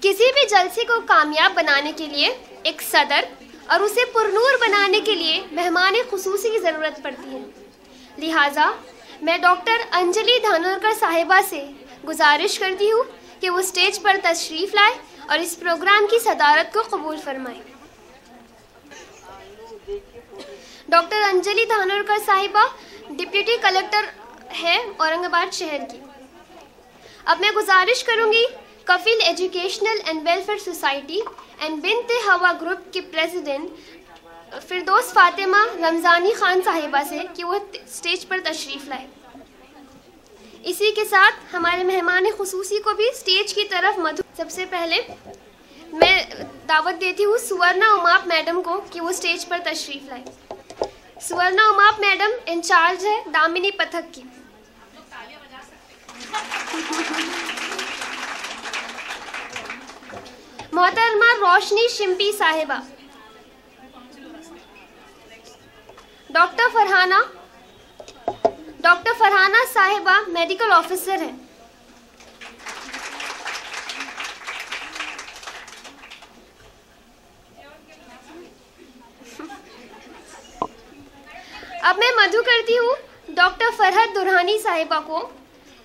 किसी भी जलसे को कामयाब बनाने के लिए एक सदर और उसे पुरनूर बनाने के लिए मेहमान खुसूसी की ज़रूरत पड़ती है। लिहाजा मैं डॉक्टर अंजलि धानोरकर साहिबा से गुजारिश करती हूँ कि वो स्टेज पर तशरीफ़ लाए और इस प्रोग्राम की सदारत को कबूल फरमाएं। डॉक्टर अंजलि धानोरकर साहिबा डिप्टी कलेक्टर है औरंगाबाद शहर की। अब मैं गुजारिश करूँगी Kafeel educational and welfare society and Binte Hawa group के प्रेसिडेंट फिरदौस फातिमा रमज़ानी खान साहिबा से कि वो स्टेज पर तशरीफ़ लाए। इसी के साथ हमारे मेहमान खुसूसी को भी स्टेज की तरफ मधु। सबसे पहले मैं दावत देती हूँ सुवर्णा उमाप मैडम को कि वो स्टेज पर तशरीफ़ लाए। सुवर्णा उमाप मैडम इंचार्ज है दामिनी पथक की। मोहतरमा रोशनी शिम्पी साहिबा। डॉक्टर फरहाना साहिबा मेडिकल ऑफिसर है। अब मैं मधु करती हूँ डॉक्टर फरहत दुरानी साहिबा को।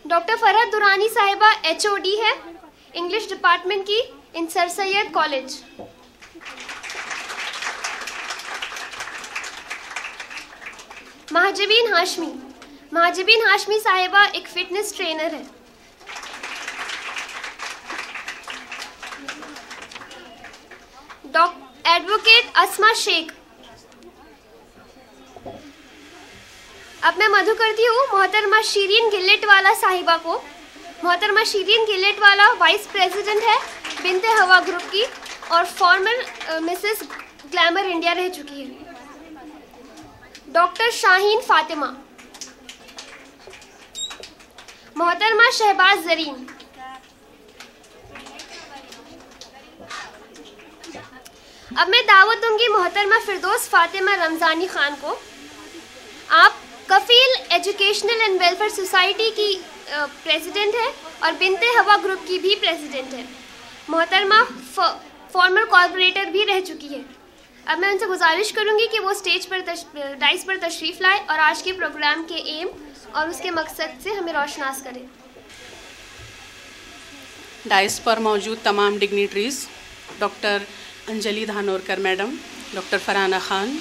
डॉक्टर फरहत दुरानी साहिबा HOD है इंग्लिश डिपार्टमेंट की इन सर सैयद कॉलेज। महाजबीन हाशमी साहिबा एक फिटनेस ट्रेनर है। एडवोकेट अस्मा शेख। अब मैं मधु करती हूँ मोहतरमा शीरीन गिलेटवाला साहिबा को। मोहतरमा शीरीन गिलेटवाला वाइस प्रेसिडेंट है बिनते हवा ग्रुप की और फॉर्मर मिसेस ग्लैमर इंडिया रह चुकी है। डॉक्टर शाहीन फातिमा। मोहतरमा शहबाज जरीन। अब मैं दावत दूंगी मोहतरमा फिरदौस फातिमा रमज़ानी खान को। आप कफील एजुकेशनल एंड वेलफेयर सोसाइटी की प्रेसिडेंट है और बिनते हवा ग्रुप की भी प्रेसिडेंट है। मोहतरमा फॉर्मर कॉर्पोरेटर भी रह चुकी है। अब मैं उनसे गुजारिश करूंगी कि वो स्टेज पर डाइस पर तशरीफ़ लाए और आज के प्रोग्राम के एम और उसके मकसद से हमें रोशनास करें। डाइस पर मौजूद तमाम dignitaries, doctor Anjali Dhanorkar madam, doctor Farhana Khan,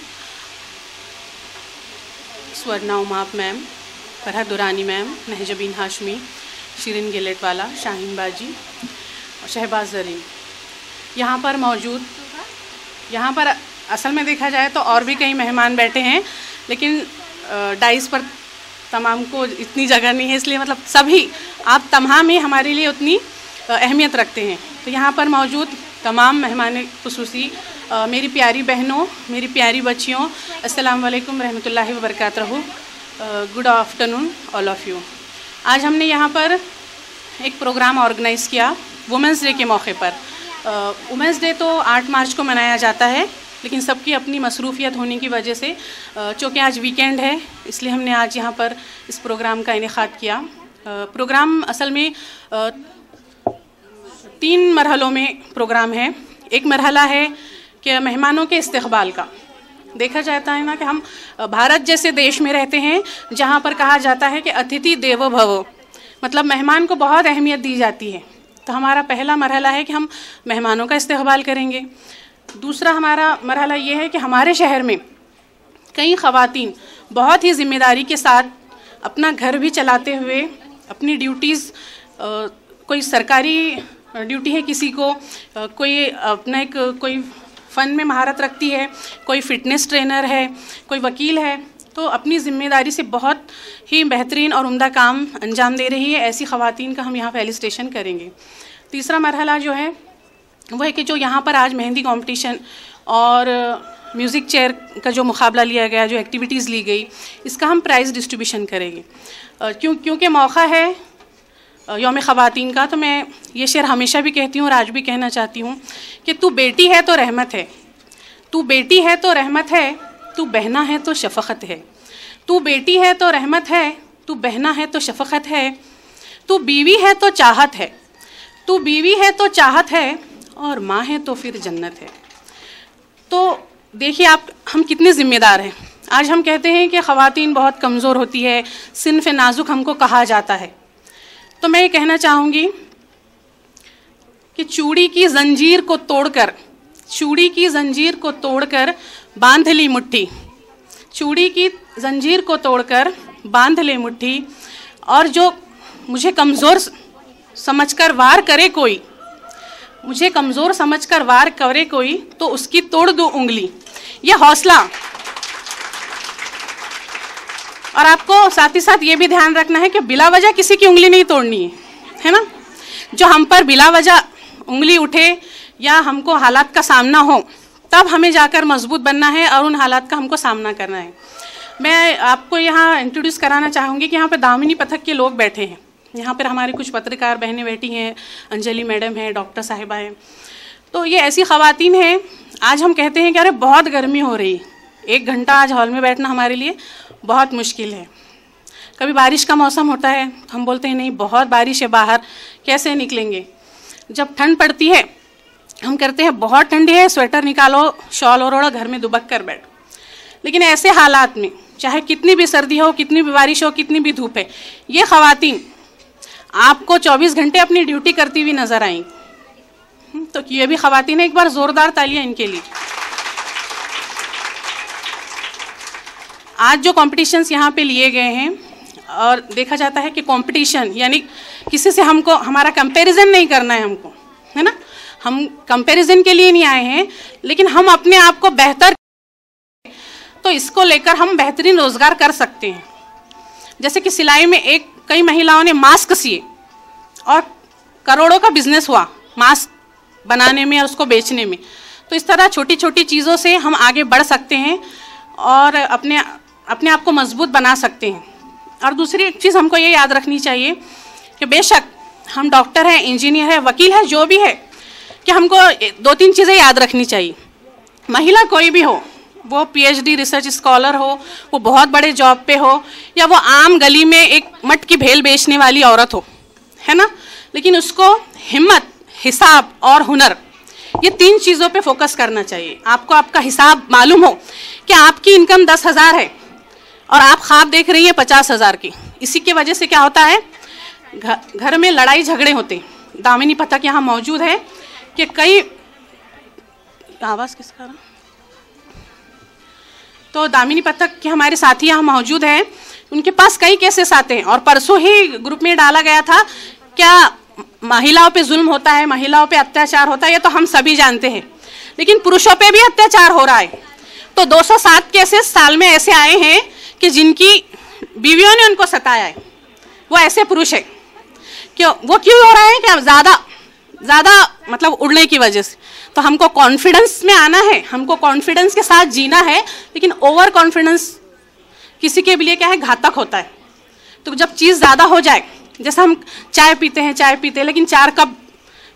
Swarna Umap ma'am, Farhat Durrani ma'am, Mahjabeen Hashmi, Shireen Giletwala, Shaheen बाजी और शहबाज जरीन यहाँ पर मौजूद। यहाँ पर असल में देखा जाए तो और भी कई मेहमान बैठे हैं, लेकिन डाइस पर तमाम को इतनी जगह नहीं है, इसलिए मतलब सभी आप तमाम ही हमारे लिए उतनी अहमियत रखते हैं। तो यहाँ पर मौजूद तमाम मेहमान खुसूसी, मेरी प्यारी बहनों, मेरी प्यारी बच्चियों, अस्सलाम वालेकुम रहमतुल्लाहि व बरकातहू। Good afternoon all of you. आज हमने यहाँ पर एक प्रोग्राम ऑर्गेनाइज़ किया वुमेंस डे के मौके पर। वुमेंस डे तो 8 मार्च को मनाया जाता है, लेकिन सबकी अपनी मसरूफ़ियत होने की वजह से चूँकि आज वीकेंड है, इसलिए हमने आज यहाँ पर इस प्रोग्राम का इनेकाद किया। प्रोग्राम असल में 3 मरहलों में प्रोग्राम है। एक मरहला है कि मेहमानों के इस्तकबाल का। देखा जाता है ना कि हम भारत जैसे देश में रहते हैं जहाँ पर कहा जाता है कि अतिथि देवो भव, मतलब मेहमान को बहुत अहमियत दी जाती है। तो हमारा पहला मरहला है कि हम मेहमानों का इस्तकबाल करेंगे। दूसरा हमारा मरहला ये है कि हमारे शहर में कई ख़वातीन बहुत ही ज़िम्मेदारी के साथ अपना घर भी चलाते हुए अपनी ड्यूटीज़, कोई सरकारी ड्यूटी है किसी को, कोई अपना कोई फ़न में महारत रखती है, कोई फ़िटनेस ट्रेनर है, कोई वकील है, तो अपनी ज़िम्मेदारी से बहुत ही बेहतरीन और उम्दा काम अंजाम दे रही है। ऐसी ख़वातीन का हम यहाँ फेलिसिटेशन करेंगे। तीसरा मरहला जो है वो है कि जो यहाँ पर आज मेहंदी कंपटीशन और म्यूज़िक चेयर का जो मुकाबला लिया गया, जो एक्टिविटीज़ ली गई, इसका हम प्राइज़ डिस्ट्रीब्यूशन करेंगे। क्योंकि मौका है यौम ख़वातीन का, तो मैं ये शेर हमेशा भी कहती हूँ और आज भी कहना चाहती हूँ कि तू बेटी है तो रहमत है, तू बेटी है तो रहमत है, तू बहना है तो शफ़क़त है। तू बेटी है तो रहमत है, तू बहना है तो शफ़क़त है, तू बीवी है तो चाहत है, तू बीवी है तो चाहत है और माँ है तो फिर जन्नत है। तो देखिए आप, हम कितने ज़िम्मेदार हैं। आज हम कहते हैं कि ख़वातीन बहुत कमज़ोर होती है, सिन्फ़ नाजुक हमको कहा जाता है। तो मैं ये कहना चाहूँगी कि चूड़ी की ज़ंजीर को तोड़कर बांध ली मुट्ठी, चूड़ी की ज़ंजीर को तोड़कर बांध ले मुट्ठी, और जो मुझे कमज़ोर समझकर वार करे कोई, मुझे कमज़ोर समझकर वार करे कोई, तो उसकी तोड़ दो उंगली। ये हौसला। और आपको साथ ही साथ ये भी ध्यान रखना है कि बिला वजह किसी की उंगली नहीं तोड़नी है ना। जो हम पर बिला वजह उंगली उठे या हमको हालात का सामना हो, तब हमें जाकर मजबूत बनना है और उन हालात का हमको सामना करना है। मैं आपको यहाँ इंट्रोड्यूस कराना चाहूँगी कि यहाँ पर दामिनी पथक के लोग बैठे हैं। यहाँ पर हमारी कुछ पत्रकार बहनें बैठी हैं, अंजलि मैडम हैं, डॉक्टर साहिबा हैं। तो ये ऐसी ख़वातीन हैं, आज हम कहते हैं कि अरे बहुत गर्मी हो रही, 1 घंटा आज हॉल में बैठना हमारे लिए बहुत मुश्किल है। कभी बारिश का मौसम होता है, हम बोलते हैं नहीं बहुत बारिश है बाहर, कैसे निकलेंगे। जब ठंड पड़ती है हम करते हैं बहुत ठंडी है, स्वेटर निकालो, शॉल ओढ़ो, घर में दुबक कर बैठो। लेकिन ऐसे हालात में चाहे कितनी भी सर्दी हो, कितनी भी बारिश हो, कितनी भी धूप है, ये ख़वातीन आपको 24 घंटे अपनी ड्यूटी करती हुई नज़र आएंगी। तो ये भी ख़वातीन है, एक बार ज़ोरदार तालियां इनके लिए। आज जो कॉम्पिटिशन्स यहाँ पे लिए गए हैं, और देखा जाता है कि कंपटीशन यानी किसी से हमको हमारा कंपैरिजन नहीं करना है हमको, है ना। हम कंपैरिजन के लिए नहीं आए हैं, लेकिन हम अपने आप को बेहतर, तो इसको लेकर हम बेहतरीन रोजगार कर सकते हैं। जैसे कि सिलाई में कई महिलाओं ने मास्क सिए और करोड़ों का बिजनेस हुआ मास्क बनाने में और उसको बेचने में। तो इस तरह छोटी छोटी चीज़ों से हम आगे बढ़ सकते हैं और अपने आप को मजबूत बना सकते हैं। और दूसरी एक चीज़ हमको ये याद रखनी चाहिए कि बेशक हम डॉक्टर हैं, इंजीनियर हैं, वकील हैं, जो भी है, कि हमको 2-3 चीज़ें याद रखनी चाहिए। महिला कोई भी हो, वो PhD रिसर्च स्कॉलर हो, वो बहुत बड़े जॉब पे हो, या वो आम गली में एक मट की भेल बेचने वाली औरत हो, है ना, लेकिन उसको हिम्मत, हिसाब और हुनर, ये 3 चीज़ों पे फोकस करना चाहिए। आपको आपका हिसाब मालूम हो कि आपकी इनकम 10,000 है और आप ख्वाब देख रही हैं 50,000 की। इसी की वजह से क्या होता है, घर में लड़ाई झगड़े होते हैं। दामिनी पथक यहाँ मौजूद है कि कई, आवाज़ किसका रहा, तो दामिनी पथक के हमारे साथी यहाँ मौजूद हैं, उनके पास कई केसेस आते हैं। और परसों ही ग्रुप में डाला गया था, क्या महिलाओं पे जुल्म होता है, महिलाओं पे अत्याचार होता है, ये तो हम सभी जानते हैं, लेकिन पुरुषों पे भी अत्याचार हो रहा है। तो 207 केसेस साल में ऐसे आए हैं कि जिनकी बीवियों ने उनको सताया है, वो ऐसे पुरुष है। वो क्यों हो रहा है, कि ज़्यादा मतलब उड़ने की वजह से। तो हमको कॉन्फिडेंस में आना है, हमको कॉन्फिडेंस के साथ जीना है, लेकिन ओवर कॉन्फिडेंस किसी के लिए क्या है, घातक होता है। तो जब चीज़ ज़्यादा हो जाए, जैसे हम चाय पीते हैं, लेकिन 4 कप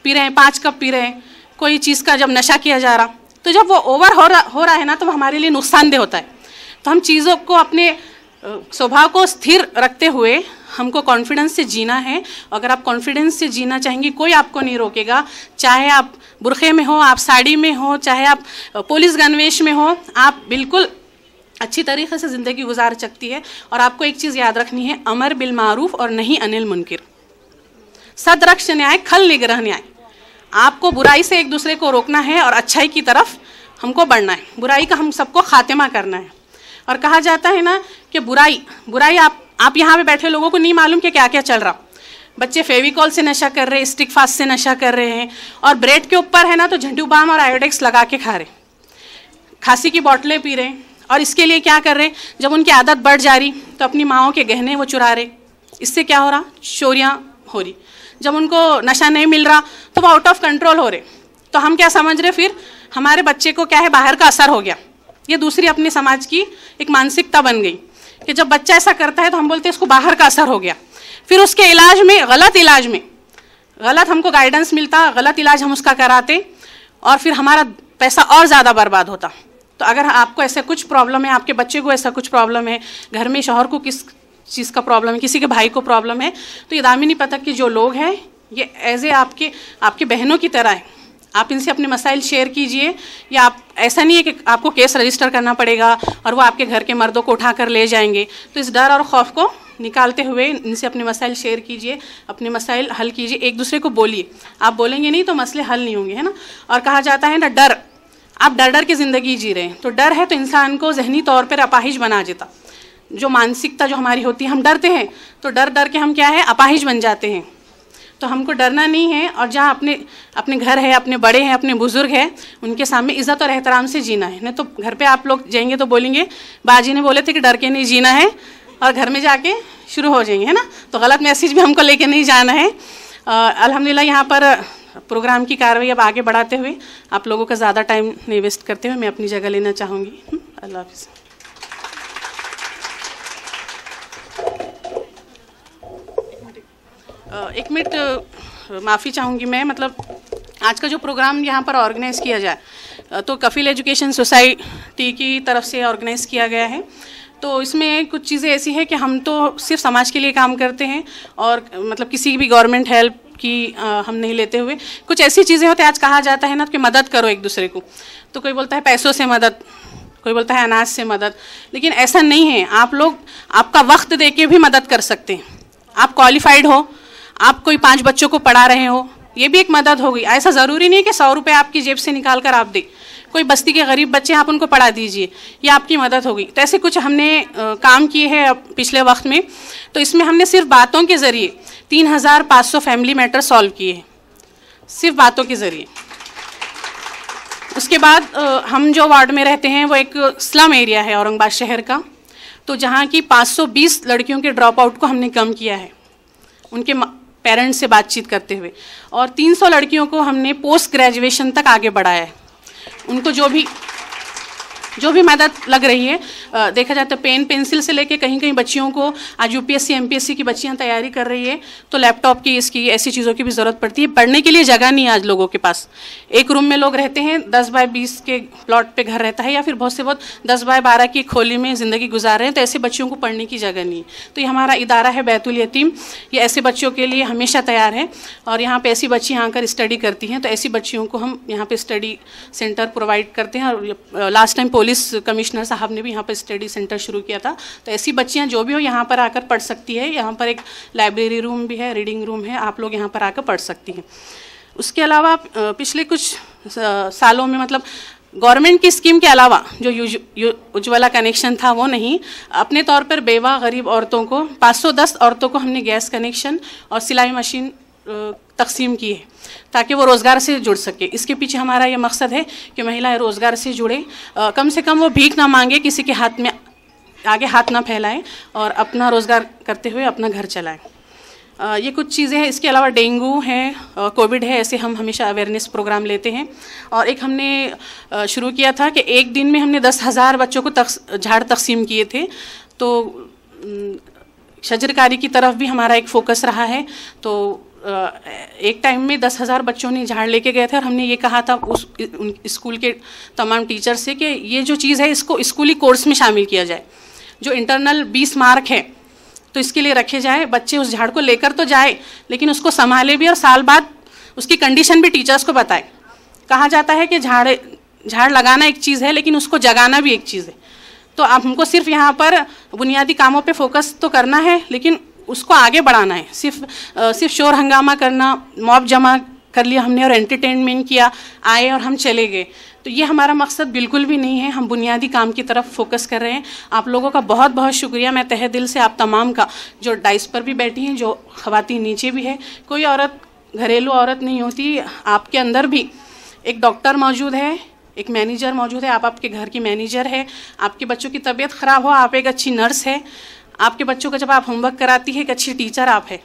पी रहे हैं, 5 कप पी रहे हैं, कोई चीज़ का जब नशा किया जा रहा, तो जब वो ओवर हो रहा है ना, तो वो हमारे लिए नुकसानदेह होता है। तो हम चीज़ों को, अपने स्वभाव को स्थिर रखते हुए हमको कॉन्फिडेंस से जीना है। अगर आप कॉन्फिडेंस से जीना चाहेंगे, कोई आपको नहीं रोकेगा। चाहे आप बुरखे में हो, आप साड़ी में हो, चाहे आप पुलिस गणवेश में हो, आप बिल्कुल अच्छी तरीके से ज़िंदगी गुजार सकती है। और आपको एक चीज़ याद रखनी है, अमर बिल मारूफ और नहीं अनिल मुनकिर, सदरक्ष न्याय खल निग्रह न्याय। आपको बुराई से एक दूसरे को रोकना है और अच्छाई की तरफ हमको बढ़ना है। बुराई का हम सबको खात्मा करना है। और कहा जाता है ना कि बुराई आप यहाँ पे बैठे लोगों को नहीं मालूम कि क्या क्या चल रहा। बच्चे फेविकॉल से नशा कर रहे हैं, स्टिक फास्ट से नशा कर रहे हैं, और ब्रेड के ऊपर है ना तो झंडू बाम और आयोडेक्स लगा के खा रहे, खांसी की बोतलें पी रहे। और इसके लिए क्या कर रहे, जब उनकी आदत बढ़ जा रही तो अपनी माँओं के गहने वो चुरा रहे। इससे क्या हो रहा, चोरियाँ हो रही। जब उनको नशा नहीं मिल रहा तो वो आउट ऑफ कंट्रोल हो रहे। तो हम क्या समझ रहे, फिर हमारे बच्चे को क्या है, बाहर का असर हो गया। ये दूसरी अपने समाज की एक मानसिकता बन गई कि जब बच्चा ऐसा करता है तो हम बोलते हैं इसको बाहर का असर हो गया। फिर उसके इलाज में गलत हमको गाइडेंस मिलता, गलत इलाज हम उसका कराते, और फिर हमारा पैसा और ज़्यादा बर्बाद होता। तो अगर आपको ऐसा कुछ प्रॉब्लम है, आपके बच्चे को ऐसा कुछ प्रॉब्लम है, घर में शौहर को किस चीज़ का प्रॉब्लम है, किसी के भाई को प्रॉब्लम है, तो ये दामिनी पथक के जो लोग हैं ये एज ए आपके बहनों की तरह है। आप इनसे अपने मसाइल शेयर कीजिए, या आप ऐसा नहीं है कि आपको केस रजिस्टर करना पड़ेगा और वो आपके घर के मर्दों को उठा कर ले जाएंगे। तो इस डर और खौफ को निकालते हुए इनसे अपने मसाइल शेयर कीजिए, अपने मसाइल हल कीजिए, एक दूसरे को बोलिए। आप बोलेंगे नहीं तो मसले हल नहीं होंगे, है ना। और कहा जाता है ना, डर, आप डर डर के ज़िंदगी जी रहे हैं, तो डर है तो इंसान को जहनी तौर पर अपाहिज बना देता। जो मानसिकता जो हमारी होती है, हम डरते हैं तो डर डर के हम क्या है, अपाहिज बन जाते हैं। तो हमको डरना नहीं है, और जहाँ अपने घर है, अपने बड़े हैं, अपने बुज़ुर्ग हैं, उनके सामने इज़्ज़त और एहतराम से जीना है। नहीं तो घर पे आप लोग जाएंगे तो बोलेंगे बाजी ने बोले थे कि डर के नहीं जीना है, और घर में जाके शुरू हो जाएंगे, है ना। तो गलत मैसेज भी हमको लेके नहीं जाना है। अल्हम्दुलिल्लाह यहाँ पर प्रोग्राम की कार्रवाई अब आगे बढ़ाते हुए, आप लोगों का ज़्यादा टाइम नहीं वेस्ट करते हुए मैं अपनी जगह लेना चाहूँगी। अल्लाह हाफ़िज़। एक मिनट माफ़ी चाहूँगी मैं, मतलब आज का जो प्रोग्राम यहाँ पर ऑर्गेनाइज़ किया जाए तो कफील एजुकेशन सोसाइटी की तरफ से ऑर्गेनाइज़ किया गया है। तो इसमें कुछ चीज़ें ऐसी हैं कि हम तो सिर्फ समाज के लिए काम करते हैं, और मतलब किसी भी गवर्नमेंट हेल्प की हम नहीं लेते हुए कुछ ऐसी चीज़ें होती हैं। आज कहा जाता है ना कि मदद करो एक दूसरे को, तो कोई बोलता है पैसों से मदद, कोई बोलता है अनाज से मदद, लेकिन ऐसा नहीं है। आप लोग आपका वक्त दे के भी मदद कर सकते हैं। आप क्वालिफाइड हो, आप कोई 5 बच्चों को पढ़ा रहे हो, ये भी एक मदद होगी। ऐसा ज़रूरी नहीं कि 100 रुपये आपकी जेब से निकाल कर आप दें। कोई बस्ती के गरीब बच्चे आप उनको पढ़ा दीजिए, ये आपकी मदद होगी। तो ऐसे कुछ हमने काम किए हैं पिछले वक्त में। तो इसमें हमने सिर्फ बातों के ज़रिए 3500 फैमिली मैटर सॉल्व किए हैं, सिर्फ बातों के ज़रिए। उसके बाद हम जो वार्ड में रहते हैं वो एक स्लम एरिया है औरंगाबाद शहर का, तो जहाँ की 520 लड़कियों के ड्रॉप आउट को हमने कम किया है उनके पेरेंट्स से बातचीत करते हुए, और 300 लड़कियों को हमने पोस्ट ग्रेजुएशन तक आगे बढ़ाया है। उनको जो भी मदद लग रही है, देखा जाता है पेन पेंसिल से लेके कहीं कहीं बच्चियों को, आज यूपीएससी एमपीएससी की बच्चियां तैयारी कर रही है तो लैपटॉप की, इसकी, ऐसी चीज़ों की भी ज़रूरत पड़ती है। पढ़ने के लिए जगह नहीं है आज लोगों के पास। एक रूम में लोग रहते हैं, 10 बाय 20 के प्लॉट पे घर रहता है, या फिर बहुत से बहुत 10 बाय 12 की खोली में ज़िंदगी गुजार रहे हैं। तो ऐसे बच्चों को पढ़ने की जगह नहीं है। तो ये हमारा इदारा है बैतुल यतीम, ये ऐसे बच्चों के लिए हमेशा तैयार है, और यहाँ पर ऐसी बच्चियाँ आकर स्टडी करती हैं। तो ऐसी बच्चियों को हम यहाँ पर स्टडी सेंटर प्रोवाइड करते हैं। और लास्ट टाइम पुलिस कमिश्नर साहब ने भी यहाँ पर स्टडी सेंटर शुरू किया था। तो ऐसी बच्चियाँ जो भी हो यहाँ पर आकर पढ़ सकती है। यहाँ पर एक लाइब्रेरी रूम भी है, रीडिंग रूम है, आप लोग यहाँ पर आकर पढ़ सकती हैं। उसके अलावा पिछले कुछ सालों में, मतलब गवर्नमेंट की स्कीम के अलावा जो उज्ज्वला कनेक्शन था वो नहीं, अपने तौर पर बेवा गरीब औरतों को 510 औरतों को हमने गैस कनेक्शन और सिलाई मशीन तकसीम की है ताकि वो रोज़गार से जुड़ सके। इसके पीछे हमारा ये मकसद है कि महिलाएं रोज़गार से जुड़े, कम से कम वो भीख ना मांगे, किसी के हाथ में आगे हाथ ना फैलाएं, और अपना रोज़गार करते हुए अपना घर चलाएं। ये कुछ चीज़ें हैं। इसके अलावा डेंगू है, कोविड है, ऐसे हम हमेशा अवेयरनेस प्रोग्राम लेते हैं। और एक हमने शुरू किया था कि एक दिन में हमने 10,000 बच्चों को झाड़ तकसीम किए थे। तो शजरकारी की तरफ भी हमारा एक फोकस रहा है। तो एक टाइम में 10,000 बच्चों ने झाड़ लेके गए थे, और हमने ये कहा था उस स्कूल के तमाम टीचर से कि ये जो चीज़ है इसको स्कूली कोर्स में शामिल किया जाए। जो इंटरनल 20 मार्क है तो इसके लिए रखे जाए, बच्चे उस झाड़ को लेकर तो जाए लेकिन उसको संभाले भी, और साल बाद उसकी कंडीशन भी टीचर्स को बताए। कहा जाता है कि झाड़ लगाना एक चीज़ है लेकिन उसको जगाना भी एक चीज़ है। तो अब हमको सिर्फ यहाँ पर बुनियादी कामों पे फोकस तो करना है, लेकिन उसको आगे बढ़ाना है। सिर्फ शोर हंगामा करना, मॉब जमा कर लिया हमने और एंटरटेनमेंट किया, आए और हम चले गए, तो ये हमारा मकसद बिल्कुल भी नहीं है। हम बुनियादी काम की तरफ फोकस कर रहे हैं। आप लोगों का बहुत बहुत शुक्रिया, मैं तहे दिल से आप तमाम का, जो डाइस पर भी बैठी हैं, जो ख़वातीन नीचे भी है। कोई औरत घरेलू औरत नहीं होती, आपके अंदर भी एक डॉक्टर मौजूद है, एक मैनेजर मौजूद है। आप आपके घर की मैनेजर है। आपके बच्चों की तबीयत ख़राब हो, आप एक अच्छी नर्स है। आपके बच्चों का जब आप होमवर्क कराती है, एक अच्छी टीचर आप है।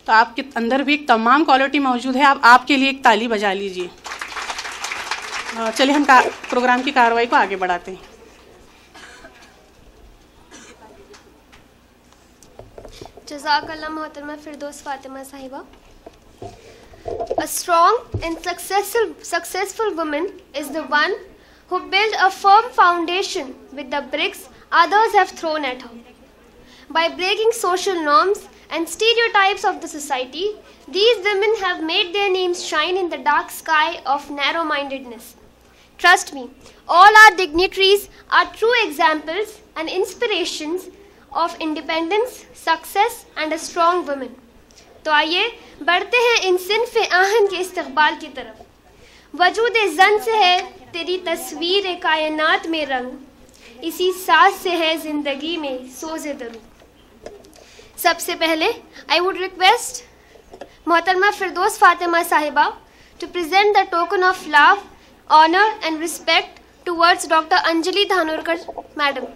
तो आपके अंदर भी एक तमाम क्वालिटी मौजूद है। आप आपके लिए एक ताली बजा लीजिए। चलिए हम प्रोग्राम की कार्रवाई को आगे बढ़ाते हैं। जज़ाकल्लाह मोहतरमा फिरदौस फातिमा साहिबा। A strong and successful woman is the one who built a firm foundation with the bricks others have thrown at her. By breaking social norms and stereotypes of the society, these women have made their names shine in the dark sky of narrow-mindedness. Trust me, all our dignitaries are true examples and inspirations of independence, success and a strong woman. तो आइए बढ़ते हैं इन सिन्फ़े आहन के इस्तक़बाल की तरफ. वजूद ज़न से है तेरी तस्वीर कायनात में रंग, इसी साज से है ज़िंदगी में सोज़े दरू. सबसे पहले आई वुड रिक्वेस्ट मोहतरमा फिरदौस फातिमा साहिबा to present the token of love, honour and respect towards doctor Anjali Dhanorkar madam.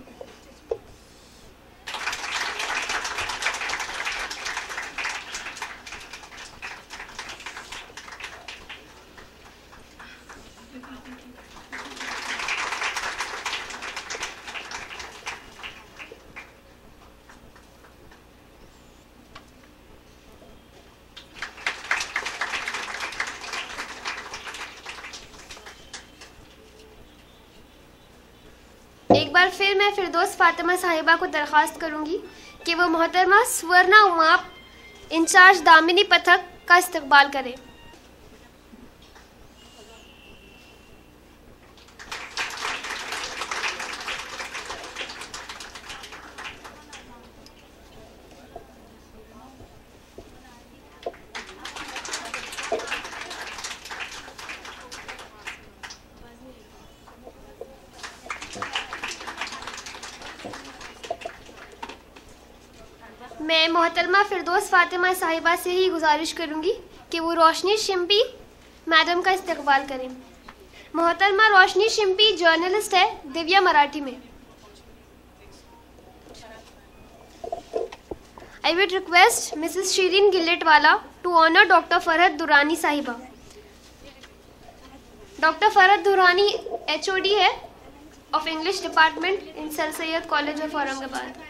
एक बार फिर मैं फिरदौस फातिमा साहिबा को दरख्वास्त करूंगी कि वो मोहतरमा स्वर्णा उमाप इंचार्ज दामिनी पथक का इस्तकबाल करें. मैं मोहतरमा फिरदौस फातिमा साहिबा से ही गुजारिश करूंगी कि वो रोशनी शिम्पी मैडम का इस्तकबाल करें. मोहतरमा रोशनी शिम्पी जर्नलिस्ट है दिव्या मराठी में. I would request mrs Shireen Giletwala to honour doctor Farhat Durrani Sahiba. Doctor Farhat Durrani HOD है of English department in sir Syed college of Aurangabad.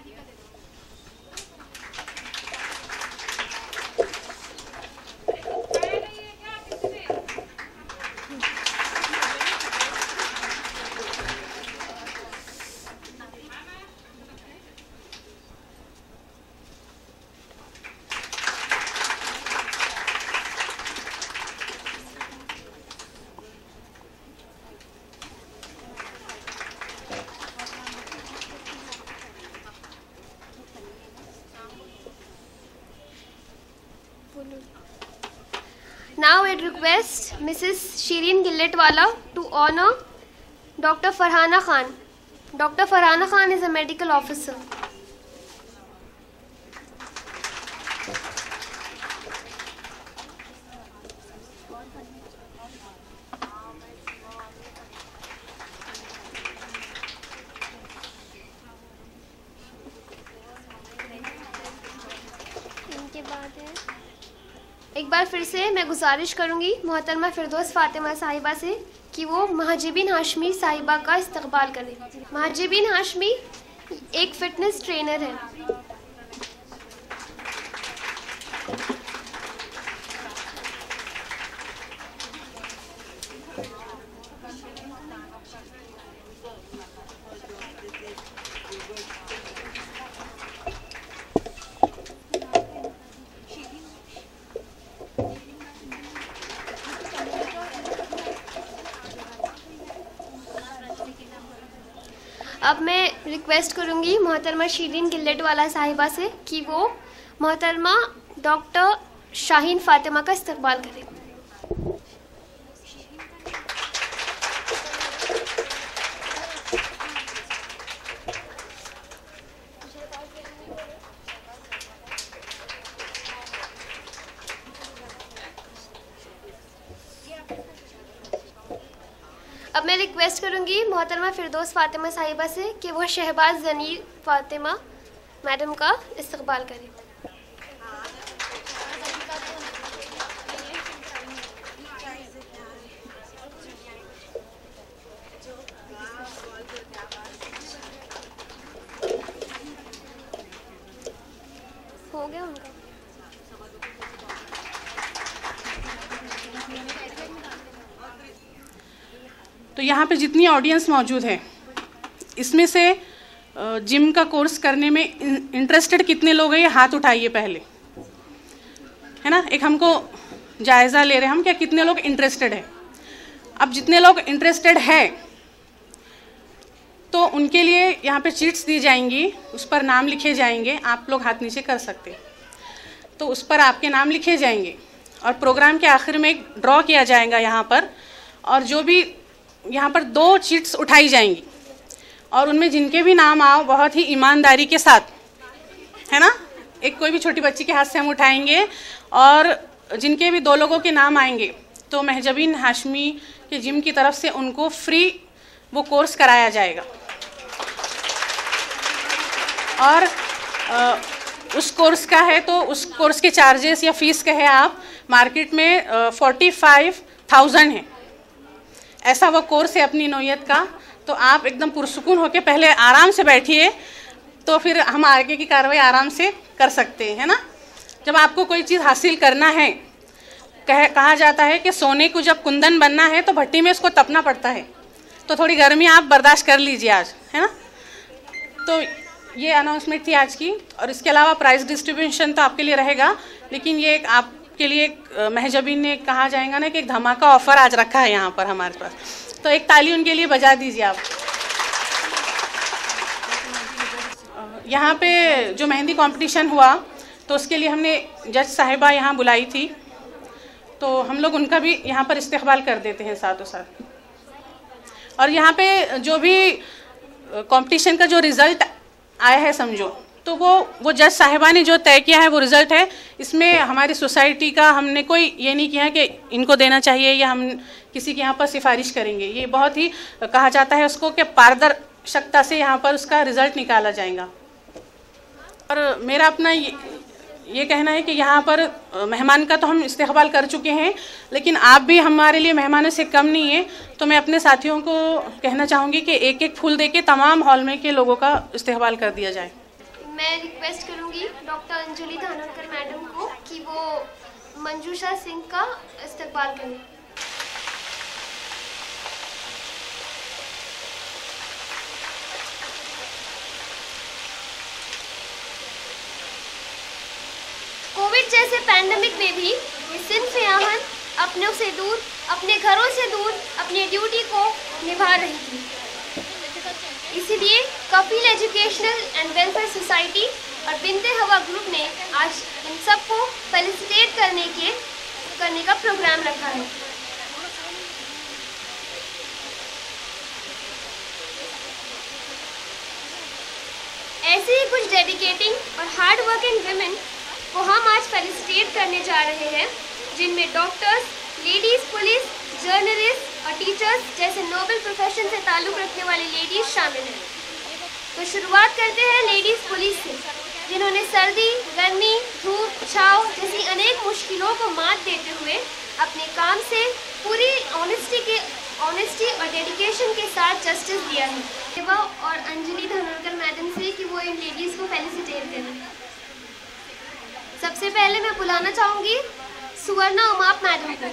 Now I'd request Mrs. Shireen Gilletwala to honor Dr. Farhana Khan. Dr. Farhana Khan is a medical officer. इनके बाद है एक बार फिर से मैं गुजारिश करूंगी मोहतरमा फिरदौस फातिमा साहिबा से कि वो महजिबिन हाशमी साहिबा का इस्तकबाल करें. महजिबिन हाशमी एक फिटनेस ट्रेनर है. अब मैं रिक्वेस्ट करूंगी मोहतरमा शीरीन गिल्लेटवाला साहिबा से कि वो मोहतरमा डॉक्टर शाहीन फातिमा का इस्तकबाल करें. अब मैं रिक्वेस्ट करूंगी मोहतरमा फिरदौस फातिमा साहिबा से कि वो शहबाज ज़नीर फातिमा मैडम का इस्तकबाल करें. हो गया उनका. तो यहाँ पे जितनी ऑडियंस मौजूद है इसमें से जिम का कोर्स करने में इंटरेस्टेड कितने लोग हैं, ये हाथ उठाइए पहले. है ना, एक हमको जायज़ा ले रहे हैं हम क्या कितने लोग इंटरेस्टेड हैं। अब जितने लोग इंटरेस्टेड हैं तो उनके लिए यहाँ पे शीट्स दी जाएंगी, उस पर नाम लिखे जाएंगे। आप लोग हाथ नीचे कर सकते हैं, तो उस पर आपके नाम लिखे जाएंगे और प्रोग्राम के आखिर में एक ड्रॉ किया जाएगा यहाँ पर, और जो भी यहाँ पर 2 शीट्स उठाई जाएंगी और उनमें जिनके भी नाम आओ बहुत ही ईमानदारी के साथ, है ना, एक कोई भी छोटी बच्ची के हाथ से हम उठाएंगे और जिनके भी 2 लोगों के नाम आएंगे तो महजबीन हाशमी के जिम की तरफ से उनको फ्री वो कोर्स कराया जाएगा। और उस कोर्स का है तो उस कोर्स के चार्जेस या फीस कहे आप मार्केट में 45,000 है। ऐसा वो कोर्स है अपनी नौयत का। तो आप एकदम पुरसुकून होकर पहले आराम से बैठिए, तो फिर हम आगे की कार्रवाई आराम से कर सकते हैं, है ना। जब आपको कोई चीज़ हासिल करना है, कहा जाता है कि सोने को जब कुंदन बनना है तो भट्टी में उसको तपना पड़ता है, तो थोड़ी गर्मी आप बर्दाश्त कर लीजिए आज, है ना। तो ये अनाउंसमेंट थी आज की, और इसके अलावा प्राइस डिस्ट्रीब्यूशन तो आपके लिए रहेगा, लेकिन ये एक आपके लिए एक महजबीन ने कहा जाएगा ना कि एक धमाका ऑफर आज रखा है यहाँ पर हमारे पास, तो एक ताली उनके लिए बजा दीजिए आप। यहाँ पे जो मेहंदी कंपटीशन हुआ तो उसके लिए हमने जज साहिबा यहाँ बुलाई थी, तो हम लोग उनका भी यहाँ पर इस्तेकबाल कर देते हैं साथों साथ। और यहाँ पे जो भी कंपटीशन का जो रिज़ल्ट आया है समझो, तो वो जज साहिबा ने जो तय किया है वो रिज़ल्ट है। इसमें हमारी सोसाइटी का हमने कोई ये नहीं किया कि इनको देना चाहिए या हम किसी के यहाँ पर सिफारिश करेंगे। ये बहुत ही कहा जाता है उसको कि पारदर्शिता से यहाँ पर उसका रिज़ल्ट निकाला जाएगा। और मेरा अपना ये कहना है कि यहाँ पर मेहमान का तो हम इस्तेकबाल कर चुके हैं, लेकिन आप भी हमारे लिए मेहमानों से कम नहीं है। तो मैं अपने साथियों को कहना चाहूँगी कि एक एक फूल देके तमाम हॉल में के लोगों का इस्तेकबाल कर दिया जाए। मैं रिक्वेस्ट करूँगी डॉक्टर अंजलि धानोरकर मैडम को कि वो मंजूषा सिंह का इस्तेकबाल करें। कोविड जैसे पैंडेमिक में भी सिंफ यामन अपनों से दूर, अपने घरों से दूर अपनी ड्यूटी को निभा रही थी। इसीलिए Kapil educational and welfare society और बिनते हवा ग्रुप ने आज इन सबको फेलिसिटेट करने का प्रोग्राम रखा है। ऐसे ही कुछ डेडिकेटिंग और हार्ड वर्किंग विमेन को हम आज फेलिसिटेट करने जा रहे हैं, जिनमें डॉक्टर्स, लेडीज़ पुलिस, जर्नलिस्ट और टीचर्स जैसे नोबल प्रोफेशन से ताल्लुक़ रखने वाली लेडीज़ शामिल हैं। तो शुरुआत करते हैं लेडीज़ पुलिस से, जिन्होंने सर्दी, गर्मी, धूप, छाव जैसी अनेक मुश्किलों को मात देते हुए अपने काम से पूरी ऑनेस्टी और डेडिकेशन के साथ जस्टिस दिया है। सेवा और अंजलि धानोरकर मैडम से कि वो इन लेडीज़ को फेलिसिटेट करें। सबसे पहले मैं बुलाना चाहूँगी सुवर्णा उमाप मैडम को।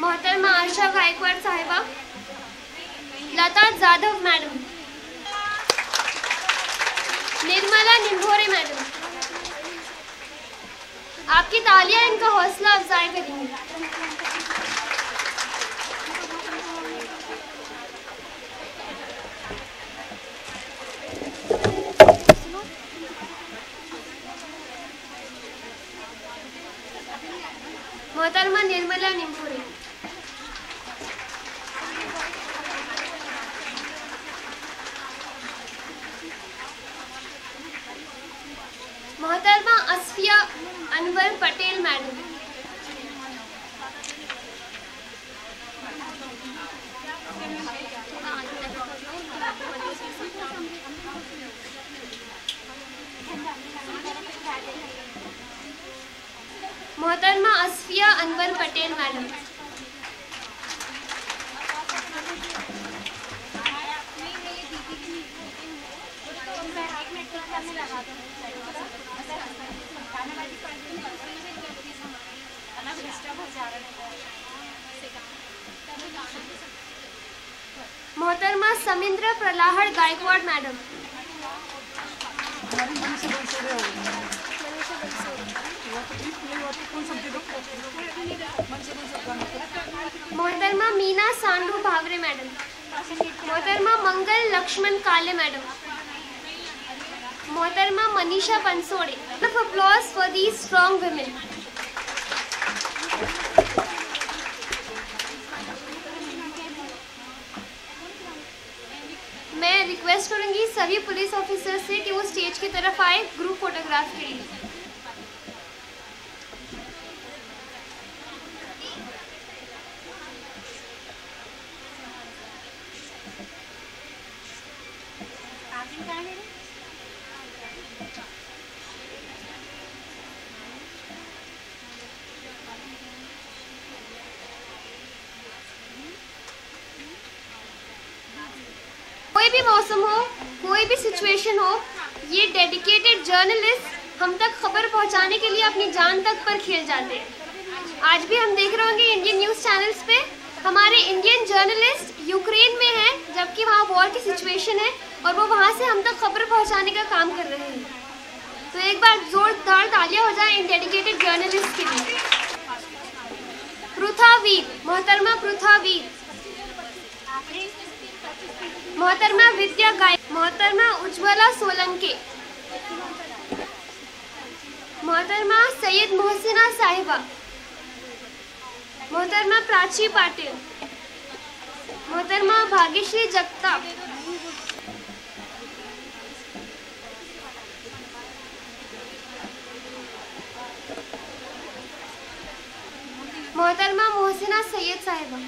मोहतरमा आशा गायकवाड़ साहिबा, लता जाधव मैडम, निर्मला निम्भोरे मैडम। आपकी तालियां इनका हौसला अफजाई करेंगी। मोहतरमा निर्मला निम्भोरे, मोहतरमा असफिया अनवर पटेल मैडम, मोहतरमा असफिया अनवर पटेल मैडम, मोहतरमा समिंद्र प्रलाहर गायकवाड़ मैडम। मोहतरमा मीना सांडू भावरे मैडम। मोहतरमा मंगल लक्ष्मण काले मैडम। मोहतरमा Manisha Bansode. Applause for these strong women. मैं रिक्वेस्ट करूंगी सभी पुलिस ऑफिसर से कि वो स्टेज की तरफ आए ग्रुप फोटोग्राफ के लिए। कोई भी मौसम हो, कोई भी सिचुएशन हो, ये डेडिकेटेड जर्नलिस्ट हम तक खबर पहुंचाने के लिए अपनी जान तक पर खेल जाते हैं। आज भी हम देख रहे होंगे इंडियन न्यूज़ चैनल्स पे हमारे इंडियन जर्नलिस्ट यूक्रेन में हैं, जबकि वहाँ वॉर की सिचुएशन है और वो वहाँ से हम तक खबर पहुँचाने का काम कर रहे हैं। तो एक बार जोरदार तालियां हो जाए इन डेडिकेटेड जर्नलिस्ट के लिए। पृथा वीर। मोहतरमा पृथा वीर। मोहतरमा विद्या गाय। मोहतरमा उज्ज्वला सोलंके। मोहतरमा सैयद मोहसिना साहिबा। मोहतरमा प्राची पाटिल। मोहतरमा भाग्यश्री जगताप। मोहतरमा मोहसिना सैयद साहिबा।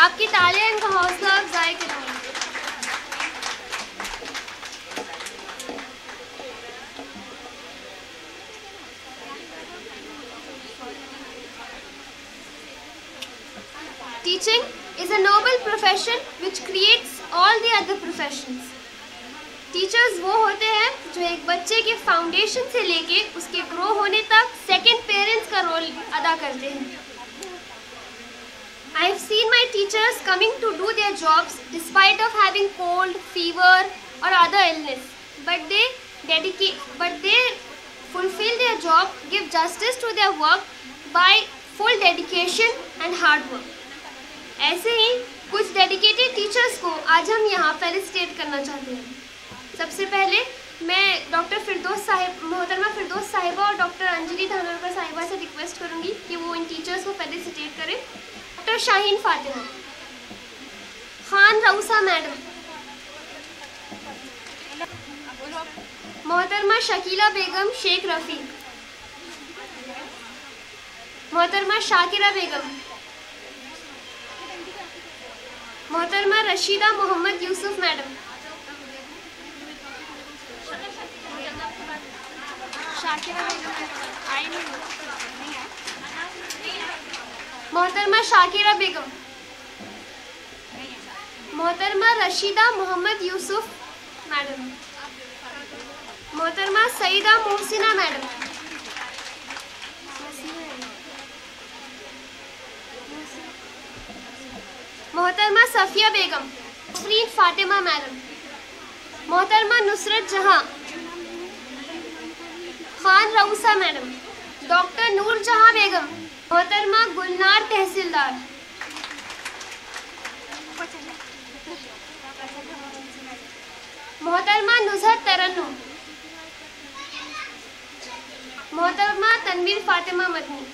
आपकी तालियां इनका हौसला अफजाई करेंगी। Teaching is a noble profession which creates all the other professions. Teachers वो होते हैं जो एक बच्चे के फाउंडेशन से लेके उसके ग्रो होने तक सेकंड पेरेंट्स का रोल अदा करते हैं। I have seen my teachers coming to do their jobs despite of having cold, fever or other illness, but they fulfill their job, give justice to their work by full dedication and hard work. ऐसे ही कुछ dedicated teachers को आज हम यहाँ felicitate करना चाहते हैं। सबसे पहले मैं मोहतरमा फिरदौस साहिबा और डॉक्टर अंजलि धानोरकर साहिबा से रिक्वेस्ट करूँगी कि वो इन टीचर्स को फेलिसिटेट करें। डॉक्टर शाहीन फातिमा। खान रऊसा मैडम। मोहतरमा शकीला बेगम शेख रफीक। मोहतरमा शाकिरा बेगम। मोहतरमा रशीदा मोहम्मद यूसुफ मैडम। मोहतरमा शाकिरा बेगम। मोहतरमा रशीदा मोहम्मद यूसुफ मैडम। मोहतरमा सईदा मोहसिना मैडम। मोहतरमा सफिया बेगम। नसरीन फातिमा मैडम। मोहतरमा नुसरत जहां। खान रऊसा मैडम। डॉक्टर नूर जहां बेगम। मोहतरमा गुलनार तहसीलदार। मोहतरमा नुज़हत तरन्नुम। मोहतरमा तनवीर फातिमा मदनी।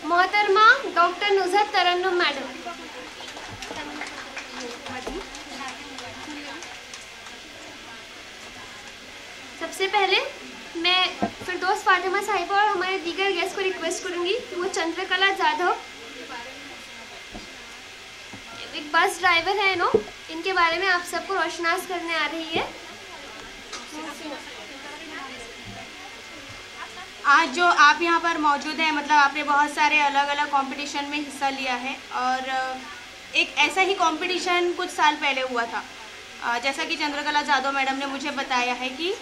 मोहतरमा डॉक्टर नुज़हत तरन्नुम मैडम। सबसे पहले मैं फिरदौस फातिमा साहिबा और हमारे दीगर गेस्ट को रिक्वेस्ट करूंगी कि वो चंद्रकला जाधव एक बस ड्राइवर है नो, इनके बारे में आप सबको रोशनास करने आ रही है। आज जो आप यहाँ पर मौजूद हैं, मतलब आपने बहुत सारे अलग अलग कंपटीशन में हिस्सा लिया है और एक ऐसा ही कंपटीशन कुछ साल पहले हुआ था। जैसा कि चंद्रकला जाधव मैडम ने मुझे बताया है कि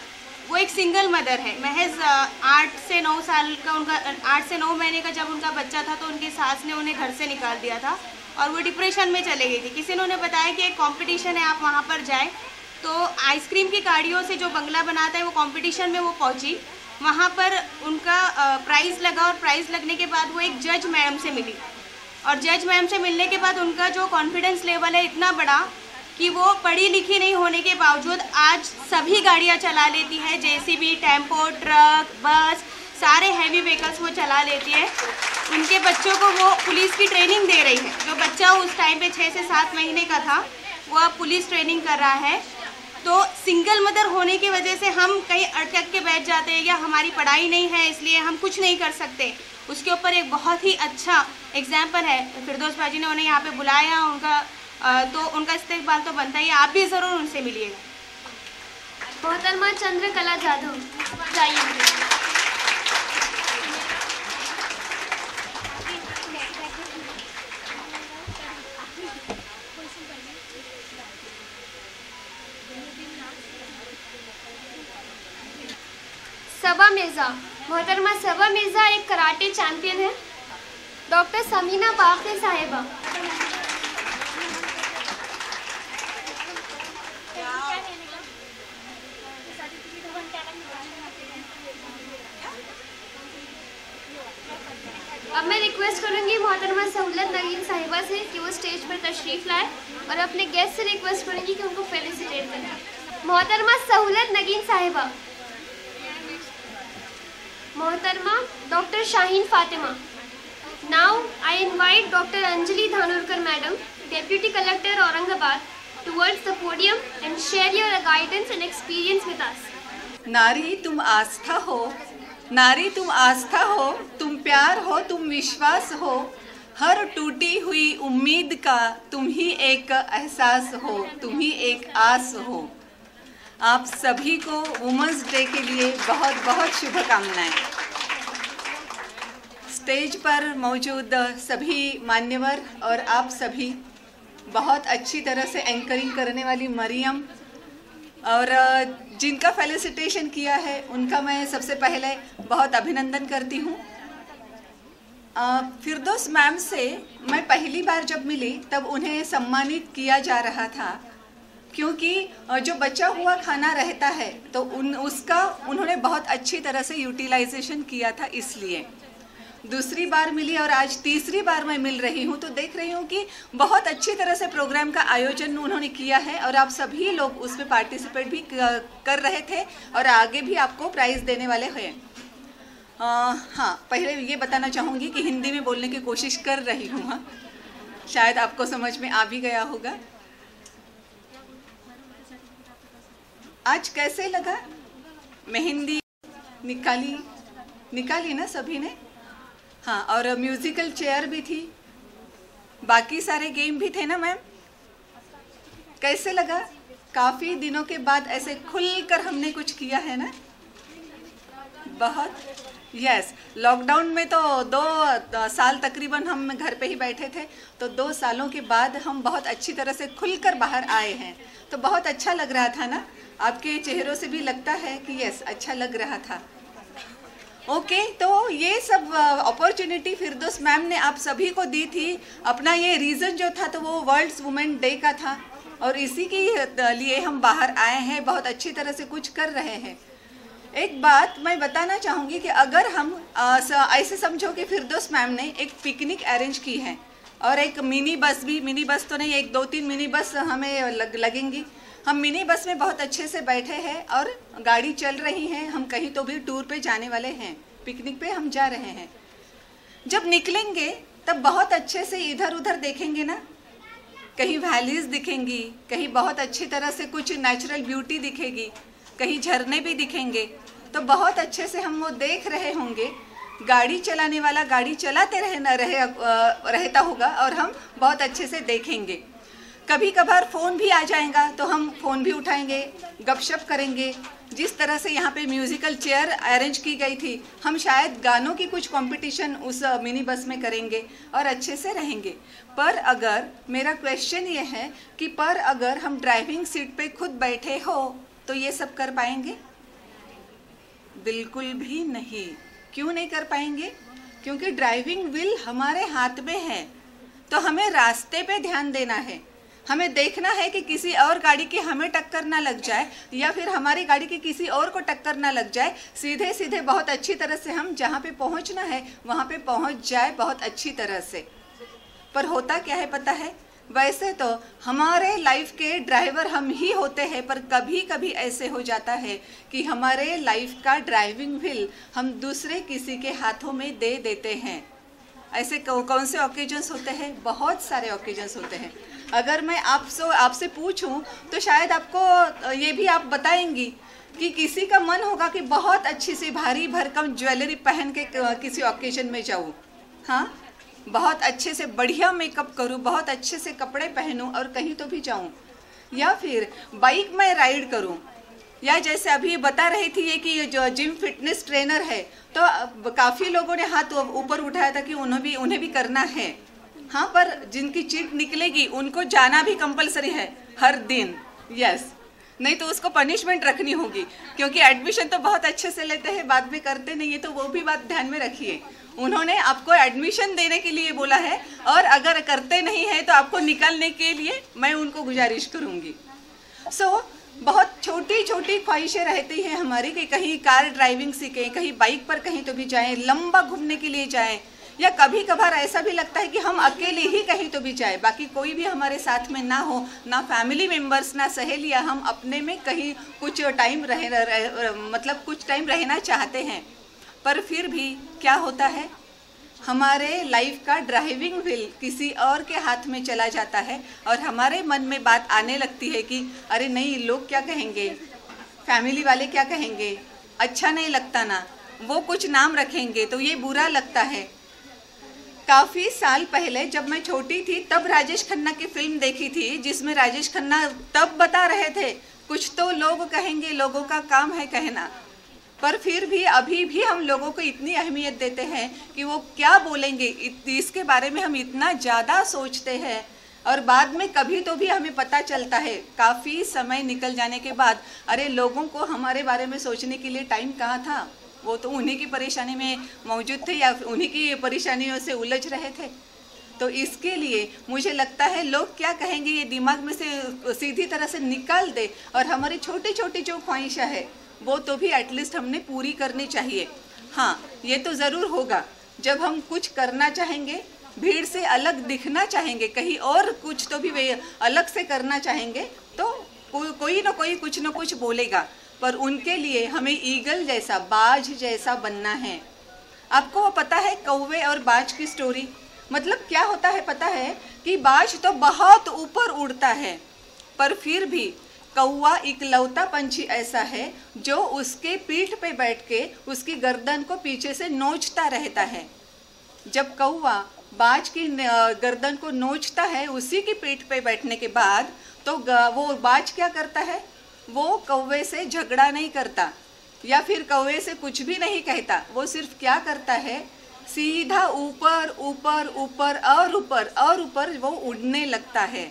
वो एक सिंगल मदर है। महज 8 से 9 साल का उनका 8 से 9 महीने का जब उनका बच्चा था तो उनकी सास ने उन्हें घर से निकाल दिया था और वो डिप्रेशन में चले गई थी। किसी ने उन्हें बताया कि एक कंपटीशन है, आप वहाँ पर जाएं। तो आइसक्रीम की गाड़ियों से जो बंगला बनाता है वो कंपटीशन में वो पहुँची। वहाँ पर उनका प्राइज़ लगा और प्राइज़ लगने के बाद वो एक जज मैडम से मिली और जज मैडम से मिलने के बाद उनका जो कॉन्फिडेंस लेवल है इतना बड़ा कि वो पढ़ी लिखी नहीं होने के बावजूद आज सभी गाड़ियाँ चला लेती है। जेसीबी, टेम्पो, ट्रक, बस, सारे हैवी व्हीकल्स वो चला लेती है। उनके बच्चों को वो पुलिस की ट्रेनिंग दे रही है। जो बच्चा उस टाइम पे 6 से 7 महीने का था वो अब पुलिस ट्रेनिंग कर रहा है। तो सिंगल मदर होने की वजह से हम कहीं अटक के बैठ जाते हैं या हमारी पढ़ाई नहीं है इसलिए हम कुछ नहीं कर सकते। उसके ऊपर एक बहुत ही अच्छा एग्जाम्पल है। फिरदौस बाजी ने उन्हें यहाँ पे बुलाया, उनका इस्तेकबाल तो बनता ही है। आप भी ज़रूर उनसे मिलिएगा। मोहतरमा चंद्रकला जाधव, जाइए। सबा मिर्ज़ा, मोहतरमा सबा मिर्ज़ा एक कराटे चैंपियन है। डॉक्टर समीना बाक़ी साहिबा, अब मैं रिक्वेस्ट करूंगी मोहतरमा सहूलत नगीन साहिबा से कि वो स्टेज पर तशरीफ़ लाए और अपने गेस्ट से रिक्वेस्ट करूंगी कि उनको फेलिसिटेट करें। मोहतरमा सहूलत नगीन साहिबा, मोहतरमा doctor Shaheen Fatima. Now I invite doctor Anjali Dhanorkar madam, deputy collector Aurangabad, towards the podium and share your guidance and experience with us. नारी तुम आस्था हो, नारी तुम आस्था हो, तुम प्यार हो, तुम विश्वास हो, हर टूटी हुई उम्मीद का तुम ही एक एहसास हो, तुम ही एक आस हो। आप सभी को वुमेंस डे के लिए बहुत बहुत शुभकामनाएं। स्टेज पर मौजूद सभी मान्यवर और आप सभी, बहुत अच्छी तरह से एंकरिंग करने वाली मरियम और जिनका फेलिसिटेशन किया है उनका मैं सबसे पहले बहुत अभिनंदन करती हूँ। फिरदौस मैम से मैं पहली बार जब मिली तब उन्हें सम्मानित किया जा रहा था, क्योंकि जो बचा हुआ खाना रहता है तो उसका उन्होंने बहुत अच्छी तरह से यूटिलाइजेशन किया था। इसलिए दूसरी बार मिली और आज तीसरी बार मैं मिल रही हूँ तो देख रही हूँ कि बहुत अच्छी तरह से प्रोग्राम का आयोजन उन्होंने किया है और आप सभी लोग उसमें पार्टिसिपेट भी कर रहे थे और आगे भी आपको प्राइज़ देने वाले हैं। हाँ, पहले ये बताना चाहूँगी कि हिंदी में बोलने की कोशिश कर रही हूँ। हाँ, शायद आपको समझ में आ भी गया होगा। आज कैसे लगा? मेहंदी निकाली ना सभी ने? हाँ, और म्यूजिकल चेयर भी थी, बाकी सारे गेम भी थे ना मैम? कैसे लगा? काफ़ी दिनों के बाद ऐसे खुलकर हमने कुछ किया है ना? बहुत। यस, लॉकडाउन में तो 2 साल तकरीबन हम घर पे ही बैठे थे, तो 2 सालों के बाद हम बहुत अच्छी तरह से खुलकर बाहर आए हैं, तो बहुत अच्छा लग रहा था ना? आपके चेहरों से भी लगता है कि यस, अच्छा लग रहा था। ओके, तो ये सब अपॉर्चुनिटी फिरदौस मैम ने आप सभी को दी थी। अपना ये रीज़न जो था तो वो वर्ल्ड्स वुमेन डे का था और इसी के लिए हम बाहर आए हैं, बहुत अच्छी तरह से कुछ कर रहे हैं। एक बात मैं बताना चाहूँगी कि अगर हम ऐसे समझो कि फिरदौस मैम ने एक पिकनिक अरेंज की है और एक मिनी बस तो नहीं, 1-2-3 मिनी बस हमें लगेंगी। हम मिनी बस में बहुत अच्छे से बैठे हैं और गाड़ी चल रही है, हम कहीं तो भी टूर पे जाने वाले हैं, पिकनिक पे हम जा रहे हैं। जब निकलेंगे तब बहुत अच्छे से इधर उधर देखेंगे ना, कहीं वैलीज दिखेंगी, कहीं बहुत अच्छी तरह से कुछ नेचुरल ब्यूटी दिखेगी, कहीं झरने भी दिखेंगे, तो बहुत अच्छे से हम वो देख रहे होंगे। गाड़ी चलाने वाला गाड़ी चलाते रहता होगा और हम बहुत अच्छे से देखेंगे। कभी कभार फ़ोन भी आ जाएगा तो हम फ़ोन भी उठाएंगे, गपशप करेंगे। जिस तरह से यहाँ पे म्यूज़िकल चेयर अरेंज की गई थी, हम शायद गानों की कुछ कंपटीशन उस मिनी बस में करेंगे और अच्छे से रहेंगे। पर अगर मेरा क्वेश्चन ये है कि अगर हम ड्राइविंग सीट पे खुद बैठे हो तो ये सब कर पाएंगे? बिल्कुल भी नहीं। क्यों नहीं कर पाएंगे? क्योंकि ड्राइविंग व्हील हमारे हाथ में है। तो हमें रास्ते पे ध्यान देना है, हमें देखना है कि किसी और गाड़ी की हमें टक्कर ना लग जाए या फिर हमारी गाड़ी की किसी और को टक्कर ना लग जाए। सीधे सीधे बहुत अच्छी तरह से हम जहाँ पे पहुँचना है वहाँ पे पहुँच जाए बहुत अच्छी तरह से। पर होता क्या है पता है? वैसे तो हमारे लाइफ के ड्राइवर हम ही होते हैं, पर कभी कभी ऐसे हो जाता है कि हमारे लाइफ का ड्राइविंग व्हील हम दूसरे किसी के हाथों में दे देते हैं। ऐसे कौन से ओकेजन्स होते हैं? बहुत सारे ओकेजन्स होते हैं। अगर मैं आपसे पूछूं तो शायद आपको ये भी आप बताएंगी कि किसी का मन होगा कि बहुत अच्छी सी भारी भरकम ज्वेलरी पहन के किसी ओकेजन में जाऊं, हाँ, बहुत अच्छे से बढ़िया मेकअप करूं, बहुत अच्छे से कपड़े पहनूं और कहीं तो भी जाऊं, या फिर बाइक में राइड करूं, या जैसे अभी बता रही थी ये कि जो जिम फिटनेस ट्रेनर है तो काफ़ी लोगों ने हाथ ऊपर उठाया था कि उन्हें भी करना है। हाँ, पर जिनकी चिट निकलेगी उनको जाना भी कंपलसरी है हर दिन। यस, नहीं तो उसको पनिशमेंट रखनी होगी, क्योंकि एडमिशन तो बहुत अच्छे से लेते हैं, बाद में करते नहीं है, तो वो भी बात ध्यान में रखिए। उन्होंने आपको एडमिशन देने के लिए बोला है और अगर करते नहीं है तो आपको निकालने के लिए मैं उनको गुजारिश करूँगी। बहुत छोटी छोटी ख्वाहिशें रहती हैं हमारी कि कहीं कार ड्राइविंग सीखें, कहीं बाइक पर कहीं तो भी जाएं, लंबा घूमने के लिए जाएं, या कभी कभार ऐसा भी लगता है कि हम अकेले ही कहीं तो भी जाएं, बाकी कोई भी हमारे साथ में ना हो, ना फैमिली मेम्बर्स, ना सहेलियाँ, हम अपने में कहीं कुछ टाइम कुछ टाइम रहना चाहते हैं। पर फिर भी क्या होता है, हमारे लाइफ का ड्राइविंग व्हील किसी और के हाथ में चला जाता है और हमारे मन में बात आने लगती है कि अरे नहीं, लोग क्या कहेंगे, फैमिली वाले क्या कहेंगे, अच्छा नहीं लगता ना, वो कुछ नाम रखेंगे तो ये बुरा लगता है। काफ़ी साल पहले जब मैं छोटी थी तब राजेश खन्ना की फिल्म देखी थी, जिसमें राजेश खन्ना तब बता रहे थे कुछ तो लोग कहेंगे, लोगों का काम है कहना। पर फिर भी अभी भी हम लोगों को इतनी अहमियत देते हैं कि वो क्या बोलेंगे, इसके बारे में हम इतना ज़्यादा सोचते हैं और बाद में कभी तो भी हमें पता चलता है काफ़ी समय निकल जाने के बाद, अरे लोगों को हमारे बारे में सोचने के लिए टाइम कहाँ था, वो तो उन्हीं की परेशानी में मौजूद थे या उन्हीं की परेशानियों से उलझ रहे थे। तो इसके लिए मुझे लगता है लोग क्या कहेंगे ये दिमाग में से सीधी तरह से निकाल दे और हमारी छोटी छोटी जो ख्वाहिशें है वो तो भी एटलीस्ट हमने पूरी करनी चाहिए। हाँ, ये तो ज़रूर होगा जब हम कुछ करना चाहेंगे, भीड़ से अलग दिखना चाहेंगे, कहीं और कुछ तो भी वे अलग से करना चाहेंगे तो कोई ना कोई कुछ ना कुछ बोलेगा, पर उनके लिए हमें ईगल जैसा, बाज जैसा बनना है। आपको पता है कौवे और बाज की स्टोरी? मतलब क्या होता है पता है कि बाज तो बहुत ऊपर उड़ता है, पर फिर भी कौवा इकलौता पंछी ऐसा है जो उसके पीठ पे बैठ के उसकी गर्दन को पीछे से नोचता रहता है। जब कौवा बाज की गर्दन को नोचता है उसी की पीठ पे बैठने के बाद, तो वो बाज क्या करता है, वो कौवे से झगड़ा नहीं करता या फिर कौवे से कुछ भी नहीं कहता, वो सिर्फ क्या करता है, सीधा ऊपर ऊपर ऊपर और ऊपर और ऊपर वो उड़ने लगता है।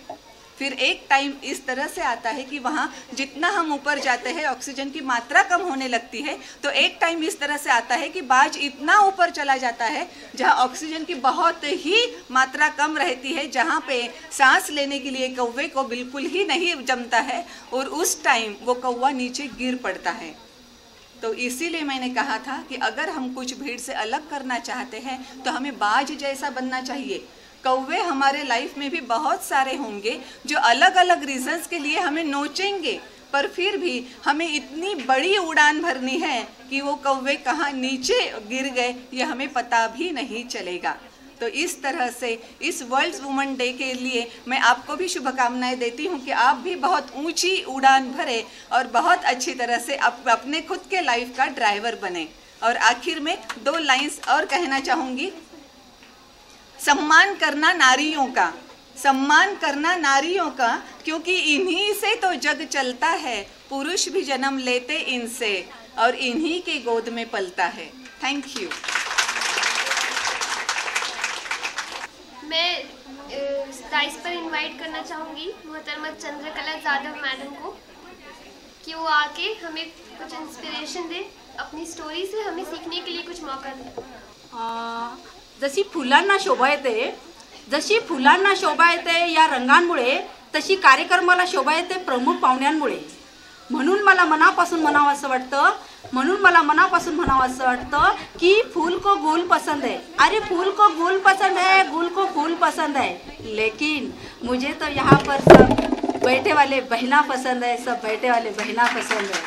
फिर एक टाइम इस तरह से आता है कि वहाँ जितना हम ऊपर जाते हैं ऑक्सीजन की मात्रा कम होने लगती है, तो एक टाइम इस तरह से आता है कि बाज इतना ऊपर चला जाता है जहाँ ऑक्सीजन की बहुत ही मात्रा कम रहती है, जहाँ पे सांस लेने के लिए कौवे को बिल्कुल ही नहीं जमता है और उस टाइम वो कौवा नीचे गिर पड़ता है। तो इसीलिए मैंने कहा था कि अगर हम कुछ भीड़ से अलग करना चाहते हैं तो हमें बाज जैसा बनना चाहिए। कौवे हमारे लाइफ में भी बहुत सारे होंगे जो अलग अलग रीजंस के लिए हमें नोचेंगे, पर फिर भी हमें इतनी बड़ी उड़ान भरनी है कि वो कौवे कहाँ नीचे गिर गए ये हमें पता भी नहीं चलेगा। तो इस तरह से इस वर्ल्ड वुमेन डे के लिए मैं आपको भी शुभकामनाएं देती हूँ कि आप भी बहुत ऊंची उड़ान भरें और बहुत अच्छी तरह से अपने खुद के लाइफ का ड्राइवर बने। और आखिर में 2 लाइंस और कहना चाहूँगी। सम्मान करना नारियों का, सम्मान करना नारियों का, क्योंकि इन्हीं से तो जग चलता है, पुरुष भी जन्म लेते इनसे और इन्हीं के गोद में पलता है। Thank you. मैं स्टाइस पर इनवाइट करना चाहूँगी मोहतरमा चंद्रकला जाधव मैडम को। कि वो आके हमें कुछ इंस्पिरेशन दे, अपनी स्टोरी से हमें सीखने के लिए कुछ मौका दे। जशी फुलांना शोभा येते, जशी फुलांना शोभा येते या रंगांमुळे, तशी कार्यक्रमाला शोभा येते प्रमुख पाहुण्यांमुळे। म्हणून मला मनापासून म्हणावं असं वाटतं की फूल को गुल पसंद है, अरे फूल को गुल पसंद है, गुल को फूल पसंद है, लेकिन मुझे तो यहाँ पर सब बैठे वाले बहना पसंद है, सब बैठे वाले बहना पसंद है।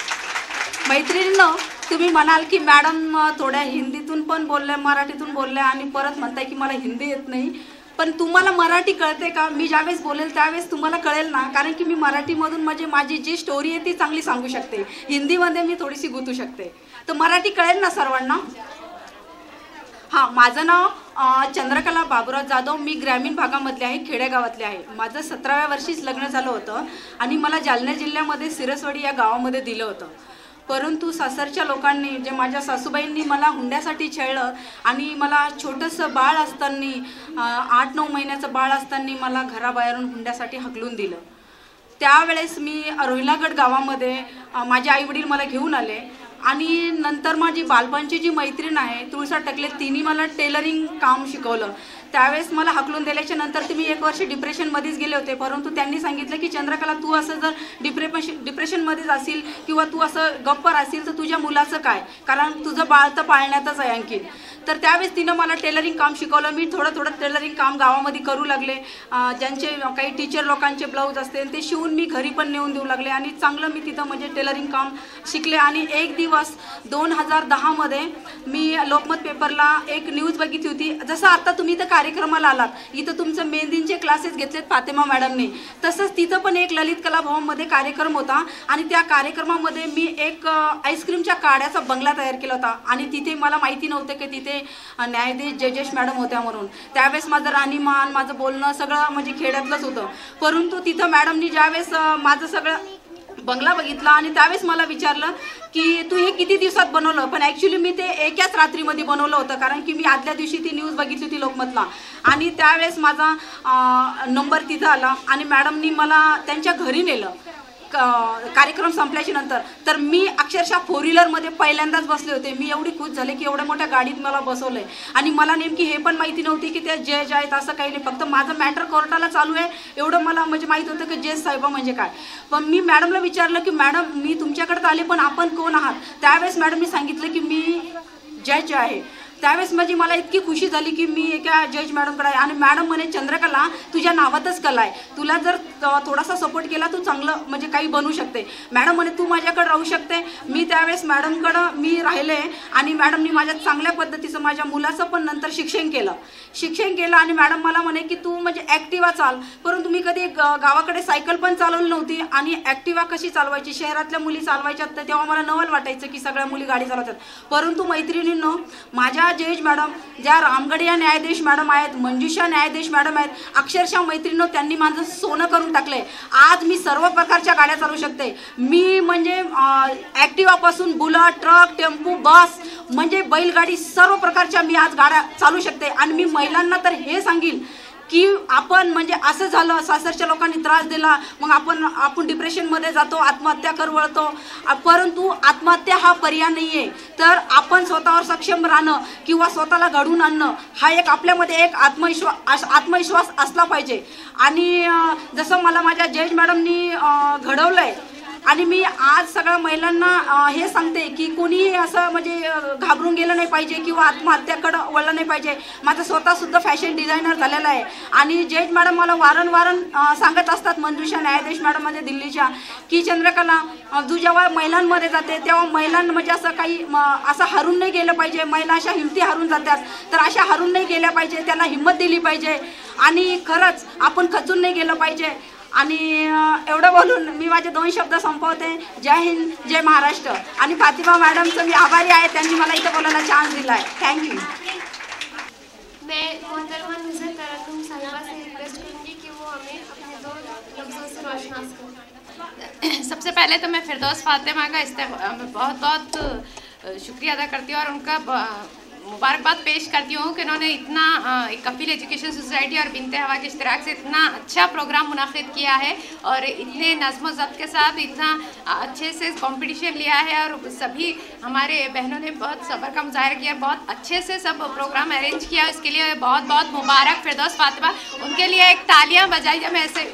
मैत्रिणींनो, तुम्ही म्हणाल की मॅडम थोड्या हिंदीतून पण बोलल्या, मराठीतून बोलल्या आणि परत म्हणताय की मला हिंदी येत नाही, पण तुम्हाला मराठी कळते का? मी ज्यावेळेस बोलेल त्यावेळेस तुम्हाला कळेल ना, कारण की मी मराठीमधून म्हणजे माझी जी स्टोरी आहे ती चांगली सांगू शकते, हिंदीमध्ये मी थोडीशी गुंतू शकते, तर मराठी कळेल ना सर्वांना? हां, माझं नाव चंद्रकला बाबुराव जाधव, मी ग्रामीण भागामधले आहे, खेडेगावातले आहे। माझं 17व्या वर्षीच लग्न झालं होतं आणि मला जालना जिल्ह्यामध्ये सिरसवाडी या गावामध्ये दिलं होतं, परंतु सासरच्या लोकांनी, जे माझ्या सासूबाईंनी मला हुंड्यासाठी छळलं आणि मला छोटंसं बाळ असताना, 8-9 महिन्याचं बाळ असताना मला घराबाहेरून हुंड्यासाठी हकलून दिलं। त्यावेळेस मी रोहिलागड गावामध्ये माझे आईवडील मला घेऊन आले आणि नंतर माझी बालपणची जी मैत्रीण आहे तुळसा टकले, तिने मला टेलरिंग काम शिकवलं। त्यावेळेस मला हकलून दिल्याच्या नंतर ते मी 1 वर्ष डिप्रेशनमध्येच गेले होते, परंतु त्यांनी सांगितलं की चंद्रकला, तू असं जर डिप्रेशनमध्येच असेल किंवा तू असं गप्पर असेल तर तुझ्या मुलाचं काय, कारण तुझं बाळ तर पाळण्यातच आहे आणखी। तर त्यावेळेस तिनं मला टेलरिंग काम शिकवलं। मी थोडं टेलरिंग काम गावामध्ये करू लागले, ज्यांचे काही टीचर लोकांचे ब्लाऊज असते ते शिवून मी घरी पण नेऊन देऊ लागले आणि चांगलं मी तिथं म्हणजे टेलरिंग काम शिकले। आणि एक दिवस 2010मध्ये मी लोकमत पेपरला एक न्यूज बघितली होती, जसं आता तुम्ही तर कार्यक्रमाला आलात, इथं तुमचं मेहंदींचे क्लासेस घेतलेत फातेमा मॅडमने, तसंच तिथं पण एक ललित कला भवनमध्ये कार्यक्रम होता आणि त्या कार्यक्रमामध्ये मी एक आईस्क्रीमच्या काड्याचा बंगला तयार केला होता आणि तिथे मला माहिती नव्हतं की तिथे न्यायाधीश जजेश मॅडम होत्या म्हणून। त्यावेळेस माझं राहणीमान, माझं बोलणं सगळं म्हणजे खेड्यातलंच होतं, परंतु तिथं मॅडमनी ज्यावेळेस माझं सगळं बंगला बघितला आणि त्यावेळेस मला विचारलं की तू हे किती दिवसात बनवलं, पण ॲक्च्युली मी ते एकाच रात्रीमध्ये बनवलं होतं, कारण की मी आदल्या दिवशी ती न्यूज बघितली होती लोकमतला आणि त्यावेळेस माझा नंबर तिथं आला आणि मॅडमनी मला त्यांच्या घरी नेलं कार्यक्रम संपल्याच्या नंतर। तर मी अक्षरशः 4 व्हीलरमध्ये पहिल्यांदाच बसले होते। मी एवढी खुश झाले की एवढ्या मोठ्या गाडीत मला बसवलंय आणि मला नेमकी हे पण माहिती नव्हती की त्या जज आहेत असं काही नाही, फक्त माझं मॅटर कोर्टाला चालू आहे एवढं मला म्हणजे माहीत होतं की जज साहेब म्हणजे काय। पण मी मॅडमला विचारलं की मॅडम मी तुमच्याकडे आले पण आपण कोण आहात? त्यावेळेस मॅडमनी सांगितलं की मी जज आहे। त्यावेळेस म्हणजे मला इतकी खुशी झाली की मी एका जज मॅडमकडे आहे आणि मॅडम म्हणे चंद्रकला तुझ्या नावातच कला आहे, तुला जर थोडासा सपोर्ट केला तू चांगलं म्हणजे काही बनवू शकते। मॅडम म्हणे तू माझ्याकडे राहू शकते। मी त्यावेळेस मॅडमकडं मी राहिले आणि मॅडमनी माझ्या चांगल्या पद्धतीचं माझ्या मुलाचं पण नंतर शिक्षण केलं आणि मॅडम मला म्हणे की तू म्हणजे ॲक्टिवा चाल, परंतु मी कधी गावाकडे सायकल पण चालवली नव्हती आणि ॲक्टिवा कशी चालवायची शहरातल्या मुली चालवायच्या तर तेव्हा मला नवल वाटायचं की सगळ्या मुली गाडी चालवतात, परंतु मैत्रिणींनो माझ्या जज मॅडम ज्या रामगडे या न्यायाधीश मॅडम आहेत, मंजुषा न्यायाधीश मॅडम आहेत, अक्षरशः मैत्रिणींनो त्यांनी माझं सोनं करून टाकलंय। आज मी सर्व प्रकारच्या गाड्या चालवू शकते। मी म्हणजे ॲक्टिवापासून बुलेट, ट्रक, टेम्पो, बस म्हणजे बैलगाडी सर्व प्रकारच्या मी आज गाड्या चालवू शकते आणि मी महिलांना तर हे सांगेन की आपण म्हणजे असं झालं सासरच्या लोकांनी त्रास दिला मग आपण डिप्रेशनमध्ये जातो, आत्महत्या कर वळतो, परंतु आत्महत्या हा पर्याय नाही आहे। तर आपण स्वतःवर सक्षम राहणं किंवा स्वतःला घडवून आणणं हा एक आपल्यामध्ये एक आत्मविश्वास असला पाहिजे। आणि जसं मला माझ्या जज मॅडमनी घडवलंय आणि मी आज सगळ्या महिलांना हे सांगते की कोणी असं म्हणजे घाबरून गेलं नाही पाहिजे किंवा आत्महत्याकडे वळलं नाही पाहिजे। माझं स्वतःसुद्धा फॅशन डिझायनर झालेलं आहे आणि जज मॅडम मला वारंवार सांगत असतात, मंजुषा न्यायाधीश मॅडम म्हणजे दिल्लीच्या, की चंद्रकला तू जेव्हा महिलांमध्ये जाते तेव्हा महिलांना म्हणजे असं काही असं हरून नाही गेलं पाहिजे, महिला अशा हिमती हरून जातात तर अशा हरून नाही गेल्या पाहिजे, त्यांना हिंमत दिली पाहिजे आणि खरंच आपण खचून नाही गेलं पाहिजे। आणि एवढं बोलून मी माझे 2 शब्द संपवते। जय हिंद, जय महाराष्ट्र। आणि फातिमा मॅडमचं मी आभारी आहे, त्यांनी मला इथं बोलायला चान्स दिला आहे। थँक्यू। मैं मोहतरमा नज़र तरन्नुम साहिबा से रिक्वेस्ट करूँगी कि वो हमें अपने 2 लफ्ज़ों से रोशनास करें। सबसे पहले तो मैं फिरदौस फातिमा का बहुत बहुत शुक्रिया अदा करती हूँ और उनका मुबारकबाद पेश करती हूँ कि उन्होंने इतना कफील एजुकेशन सोसाइटी और बिनते हवा के इश्तराक से इतना अच्छा प्रोग्राम मुनाकिद किया है और इतने नज़्म ज़ब्त के साथ इतना अच्छे से कंपटीशन लिया है और सभी हमारे बहनों ने बहुत सब्र का मुजाहिरा किया, बहुत अच्छे से सब प्रोग्राम अरेंज किया। इसके लिए बहुत बहुत मुबारक फिरदौस फातिमा, उनके लिए एक तालियाँ बजाई जाए मैं ऐसे।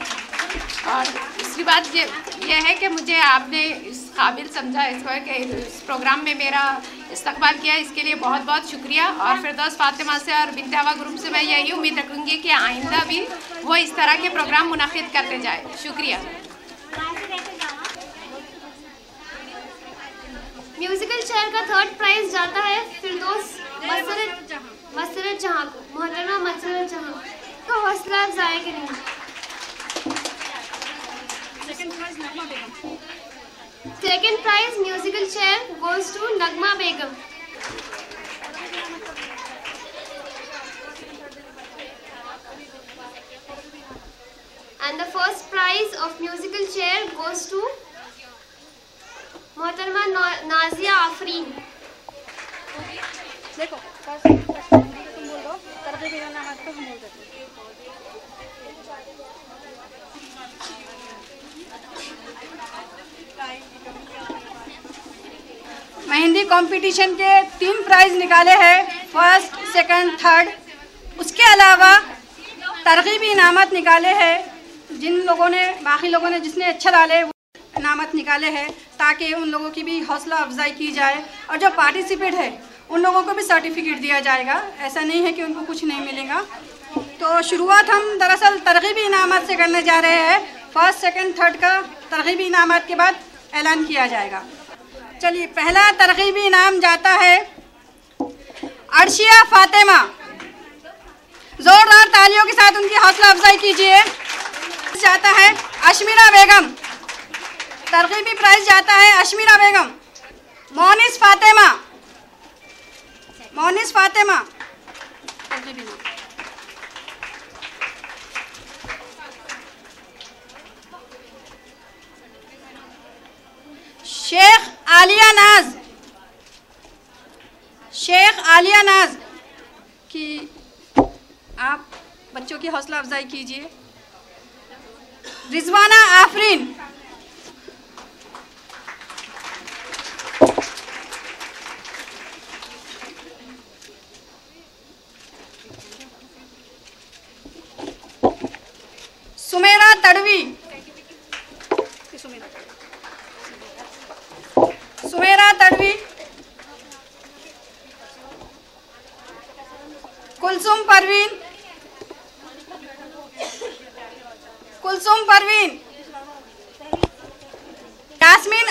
और दूसरी बात ये है कि मुझे आपने इस काबिल समझा इसको कि इस प्रोग्राम में मेरा इस्तकबाल किया, इसके लिए बहुत बहुत शुक्रिया। और फिरदौस फातिमा से और बिनते हवा ग्रुप से मैं यही उम्मीद रखूँगी कि आइंदा भी वो इस तरह के प्रोग्राम मुनाकिद करते जाए। शुक्रिया। म्यूजिकल चेयर का 3rd प्राइज जाता है फिरदौस मसरत जहां को। मोहतरमा मसरत जहां का हौसला अफजाई करेंगे। Second prize musical chair goes to Nagma Begum. And the first prize of musical chair goes to Mohtarma Nazia Afreen. देखो तुम बोल दो तरबे बिना नाम तो हम बोल देते। मेहंदी कंपटीशन के 3 प्राइज निकाले हैं, 1st, 2nd, 3rd। उसके अलावा तरगीबी इनामत निकाले हैं। जिन लोगों ने बाकी लोगों ने जिसने अच्छा डाले वो इनामत निकाले हैं ताकि उन लोगों की भी हौसला अफजाई की जाए और जो पार्टिसिपेट है उन लोगों को भी सर्टिफिकेट दिया जाएगा। ऐसा नहीं है कि उनको कुछ नहीं मिलेगा। तो शुरुआत हम दरअसल तरगीबी इनामत से करने जा रहे हैं। 1st, 2nd, 3rd का तरगीबी इनामत के बाद ऐलान किया जाएगा। चलिए, पहला तरगीबी इनाम जाता है अर्शिया फातिमा। जोरदार तालियों के साथ उनकी हौसला अफजाई कीजिए। जाता है अशमीरा बेगम। तरगीबी प्राइज जाता है अशमीरा बेगम। मोनिस फातिमा। शेख आलिया नाज कि आप बच्चों की हौसला अफजाई कीजिए। रिजवाना आफरीन। सुमेरा तड़वी। कुलसुम परवीन। यास्मीन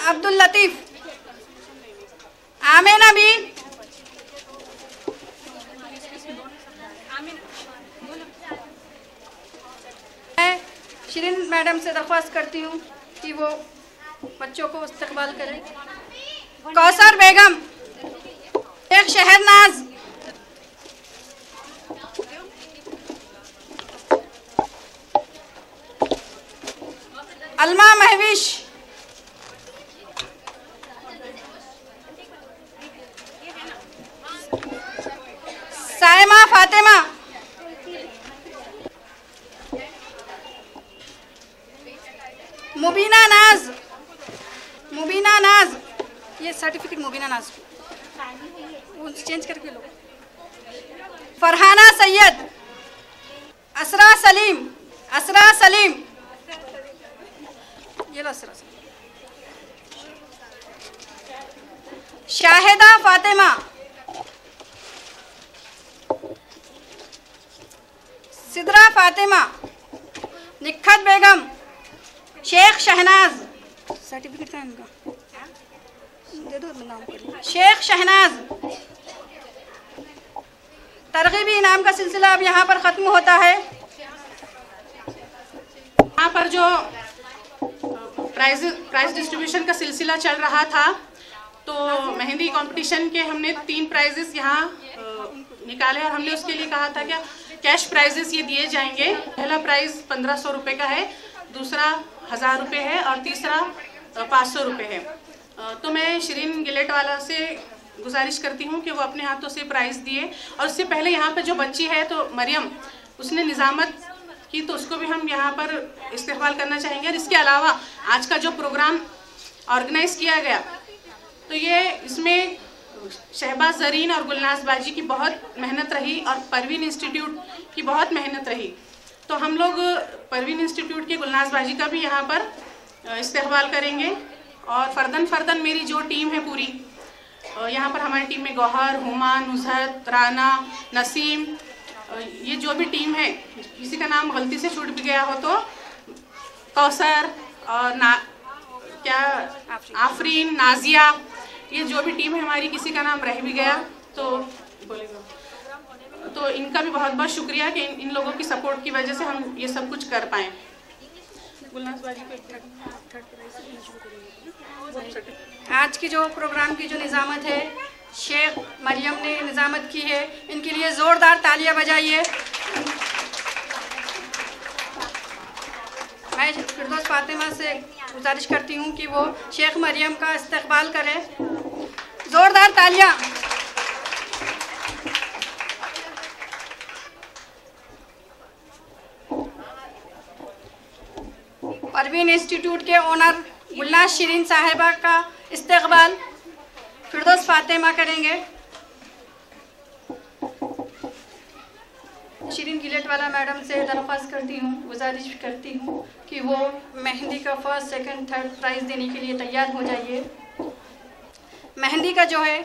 अब्दुल लतीफ। आमिना बी। मैं शिरीन मैडम से दरख्वास्त करती हूँ कि वो बच्चों को इस्तकबाल करें। कौसर बेगम। शेख शहरनाज। अलमा महविश। सायमा फातिमा। मुबीना नाज। ये सर्टिफिकेट मुबीना नाज वो चेंज करके लो। फरहाना सैयद। असरा सलीम। ये लो असरा सलीम। शाहिदा फातिमा। सिद्रा फातिमा। निखत बेगम। शेख शहनाज। सर्टिफिकेट है इनका दे दो नाम। शेख शहनाज। तरगीबी इनाम का सिलसिला अब यहाँ पर ख़त्म होता है। यहाँ पर जो प्राइज डिस्ट्रीब्यूशन का सिलसिला चल रहा था तो मेहंदी कंपटीशन के हमने 3 प्राइजेस यहाँ निकाले और हमने उसके लिए कहा था कि कैश प्राइजेस ये दिए जाएंगे। पहला प्राइज़ 1500 रुपये का है, दूसरा 1000 रुपये है और तीसरा 500 रुपये है। तो मैं शिरीन गिलेटवाला से गुजारिश करती हूँ कि वो अपने हाथों से प्राइज़ दिए। और उससे पहले यहाँ पे जो बच्ची है तो मरियम, उसने निज़ामत की, तो उसको भी हम यहाँ पर इस्तेक़बाल करना चाहेंगे। और इसके अलावा आज का जो प्रोग्राम ऑर्गेनाइज़ किया गया, तो ये इसमें शहबाज ज़रीन और गुलनाज बाजी की बहुत मेहनत रही और परवीन इंस्टीट्यूट की बहुत मेहनत रही। तो हम लोग परवीन इंस्टीट्यूट के गुलनाज बाजी का भी यहाँ पर इस्तेक़बाल करेंगे। और फ़र्दन मेरी जो टीम है पूरी, यहाँ पर हमारी टीम में गौहर, हुमा, नुज़हत, राना, नसीम, ये जो भी टीम है, किसी का नाम गलती से छूट भी गया हो तो कौसर और आफरीन, नाजिया, ये जो भी टीम है हमारी, किसी का नाम रह भी गया तो बोलेगा। तो इनका भी बहुत बहुत शुक्रिया कि इन लोगों की सपोर्ट की वजह से हम ये सब कुछ कर पाएँ। आज की जो प्रोग्राम की जो निज़ामत है, शेख मरियम ने निज़ामत की है, इनके लिए ज़ोरदार तालियां बजाइए। मैं फिरदौस फातिमा से गुजारिश करती हूँ कि वो शेख मरियम का इस्तकबाल करें। ज़ोरदार तालियां। परवीन इंस्टीट्यूट के ओनर गुलनाज शिरीन साहिबा का इस्तकबाल फिरदौस फातिमा करेंगे। शिरीन गिलेटवाला मैडम से दरख्वास्त करती हूँ, गुजारिश करती हूँ कि वो मेहंदी का फर्स्ट, सेकंड, थर्ड प्राइज़ देने के लिए तैयार हो जाइए। मेहंदी का जो है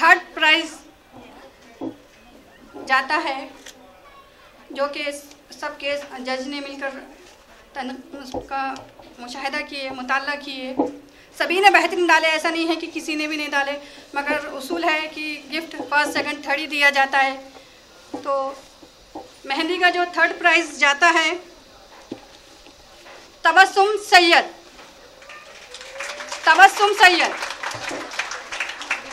थर्ड प्राइज़ जाता है, जो कि सब के जज ने मिलकर उसका मुशाहिदा किए, मुताला किए। सभी ने बेहतरीन डाले, ऐसा नहीं है कि किसी ने भी नहीं डाले, मगर उसूल है कि गिफ्ट फर्स्ट, सेकंड, थर्ड ही दिया जाता है। तो मेहंदी का जो थर्ड प्राइज़ जाता है तबस्सुम सैयद। तबस्सुम सैयद,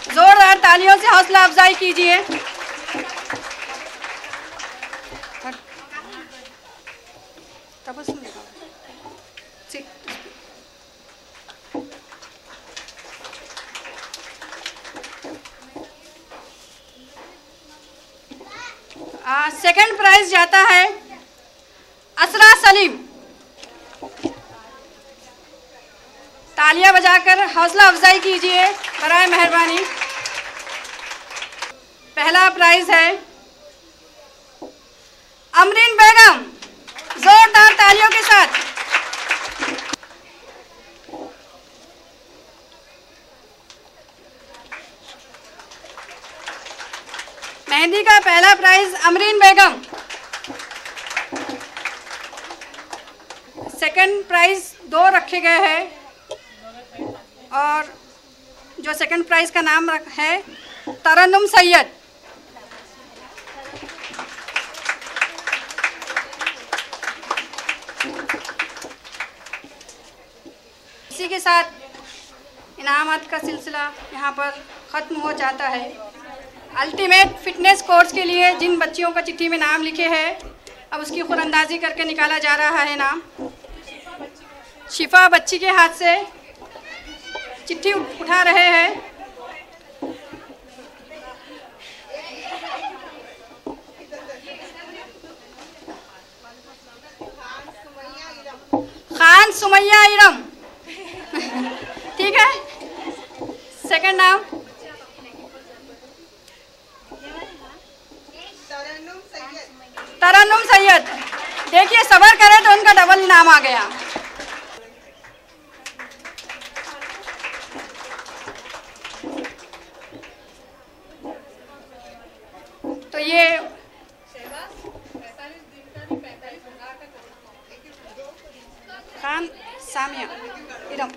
जोरदार तालियों से हौसला अफजाई कीजिए। तबस्सुम सेकंड प्राइज जाता है असरा सलीम। तालियां बजाकर हौसला अफजाई कीजिए बराए मेहरबानी। पहला प्राइज है अमरीन बेगम, जोरदार तालियों के साथ। मेहंदी का पहला प्राइज अमरीन बेगम। सेकंड प्राइज 2 रखे गए हैं और जो सेकंड प्राइज का नाम है तरन्नुम सैयद। इसी के साथ इनामात का सिलसिला यहाँ पर ख़त्म हो जाता है। अल्टीमेट फिटनेस कोर्स के लिए जिन बच्चियों का चिट्ठी में नाम लिखे हैं, अब उसकी खुरंदाजी करके निकाला जा रहा है नाम। शिफा बच्ची के हाथ से चिट्ठी उठा रहे हैं। खान सुमैया इरम, ठीक है। सेकंड नाम तरन्नुम सैयद। देखिए सबर करें तो उनका डबल इनाम आ गया। तो ये खान सामिया इरम।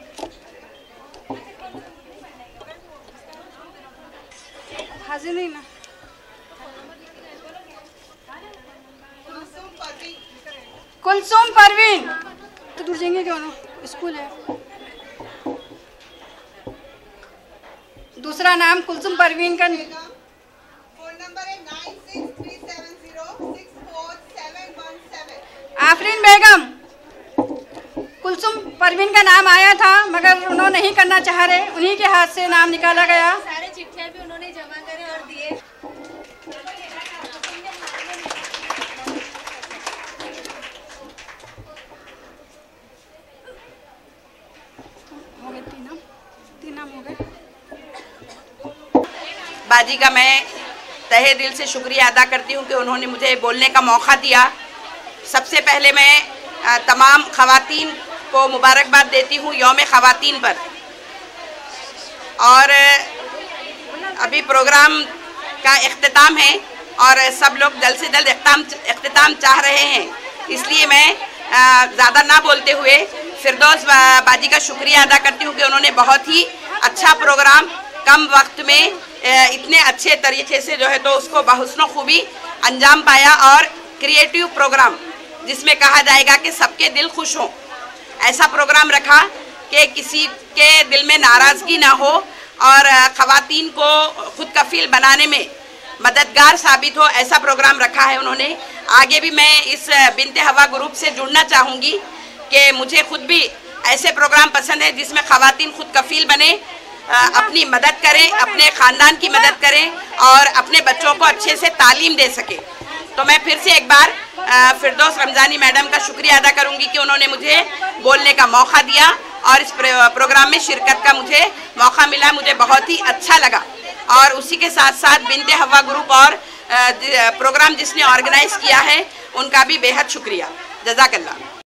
हाजिर नहीं ना। कुलसुम परवीन, तो दूर जाएंगे क्यों ना, स्कूल है। दूसरा नाम कुलसुम परवीन का। फोन नंबर है 9637064717। आफरीन बेगम, कुलसुम परवीन का नाम आया था मगर उन्होंने नहीं करना चाह रहे, उन्हीं के हाथ से नाम निकाला गया। सारे चिट्ठियाँ भी उन्होंने जमा करे और दिए। हो गए तीन नाम हो गए। बाजी का मैं तहे दिल से शुक्रिया अदा करती हूँ कि उन्होंने मुझे बोलने का मौका दिया। सबसे पहले मैं तमाम ख़वातीन को मुबारकबाद देती हूँ यौम ख़वातीन पर। और अभी प्रोग्राम का इख्तिताम है और सब लोग जल्द से जल्द इख्तिताम चाह रहे हैं, इसलिए मैं ज़्यादा ना बोलते हुए फिरदौस बाजी का शुक्रिया अदा करती हूँ कि उन्होंने बहुत ही अच्छा प्रोग्राम कम वक्त में इतने अच्छे तरीके से जो है तो उसको बहुस्न खूबी अंजाम पाया और क्रिएटिव प्रोग्राम जिसमें कहा जाएगा कि सबके दिल खुश हों, ऐसा प्रोग्राम रखा कि किसी के दिल में नाराज़गी ना हो और ख़वातीन को खुद कफ़ील बनाने में मददगार साबित हो, ऐसा प्रोग्राम रखा है उन्होंने। आगे भी मैं इस बिन्ते हवा ग्रुप से जुड़ना चाहूँगी कि मुझे खुद भी ऐसे प्रोग्राम पसंद है जिसमें ख़वातीन खुद कफ़ील बने, अपनी मदद करें, अपने ख़ानदान की मदद करें और अपने बच्चों को अच्छे से तालीम दे सके। तो मैं फिर से एक बार फिरदौस रमज़ानी मैडम का शुक्रिया अदा करूंगी कि उन्होंने मुझे बोलने का मौका दिया और इस प्रोग्राम में शिरकत का मुझे मौका मिला, मुझे बहुत ही अच्छा लगा। और उसी के साथ साथ बिन्ते हवा ग्रुप और प्रोग्राम जिसने ऑर्गेनाइज़ किया है उनका भी बेहद शुक्रिया। जज़ाकल्लाह।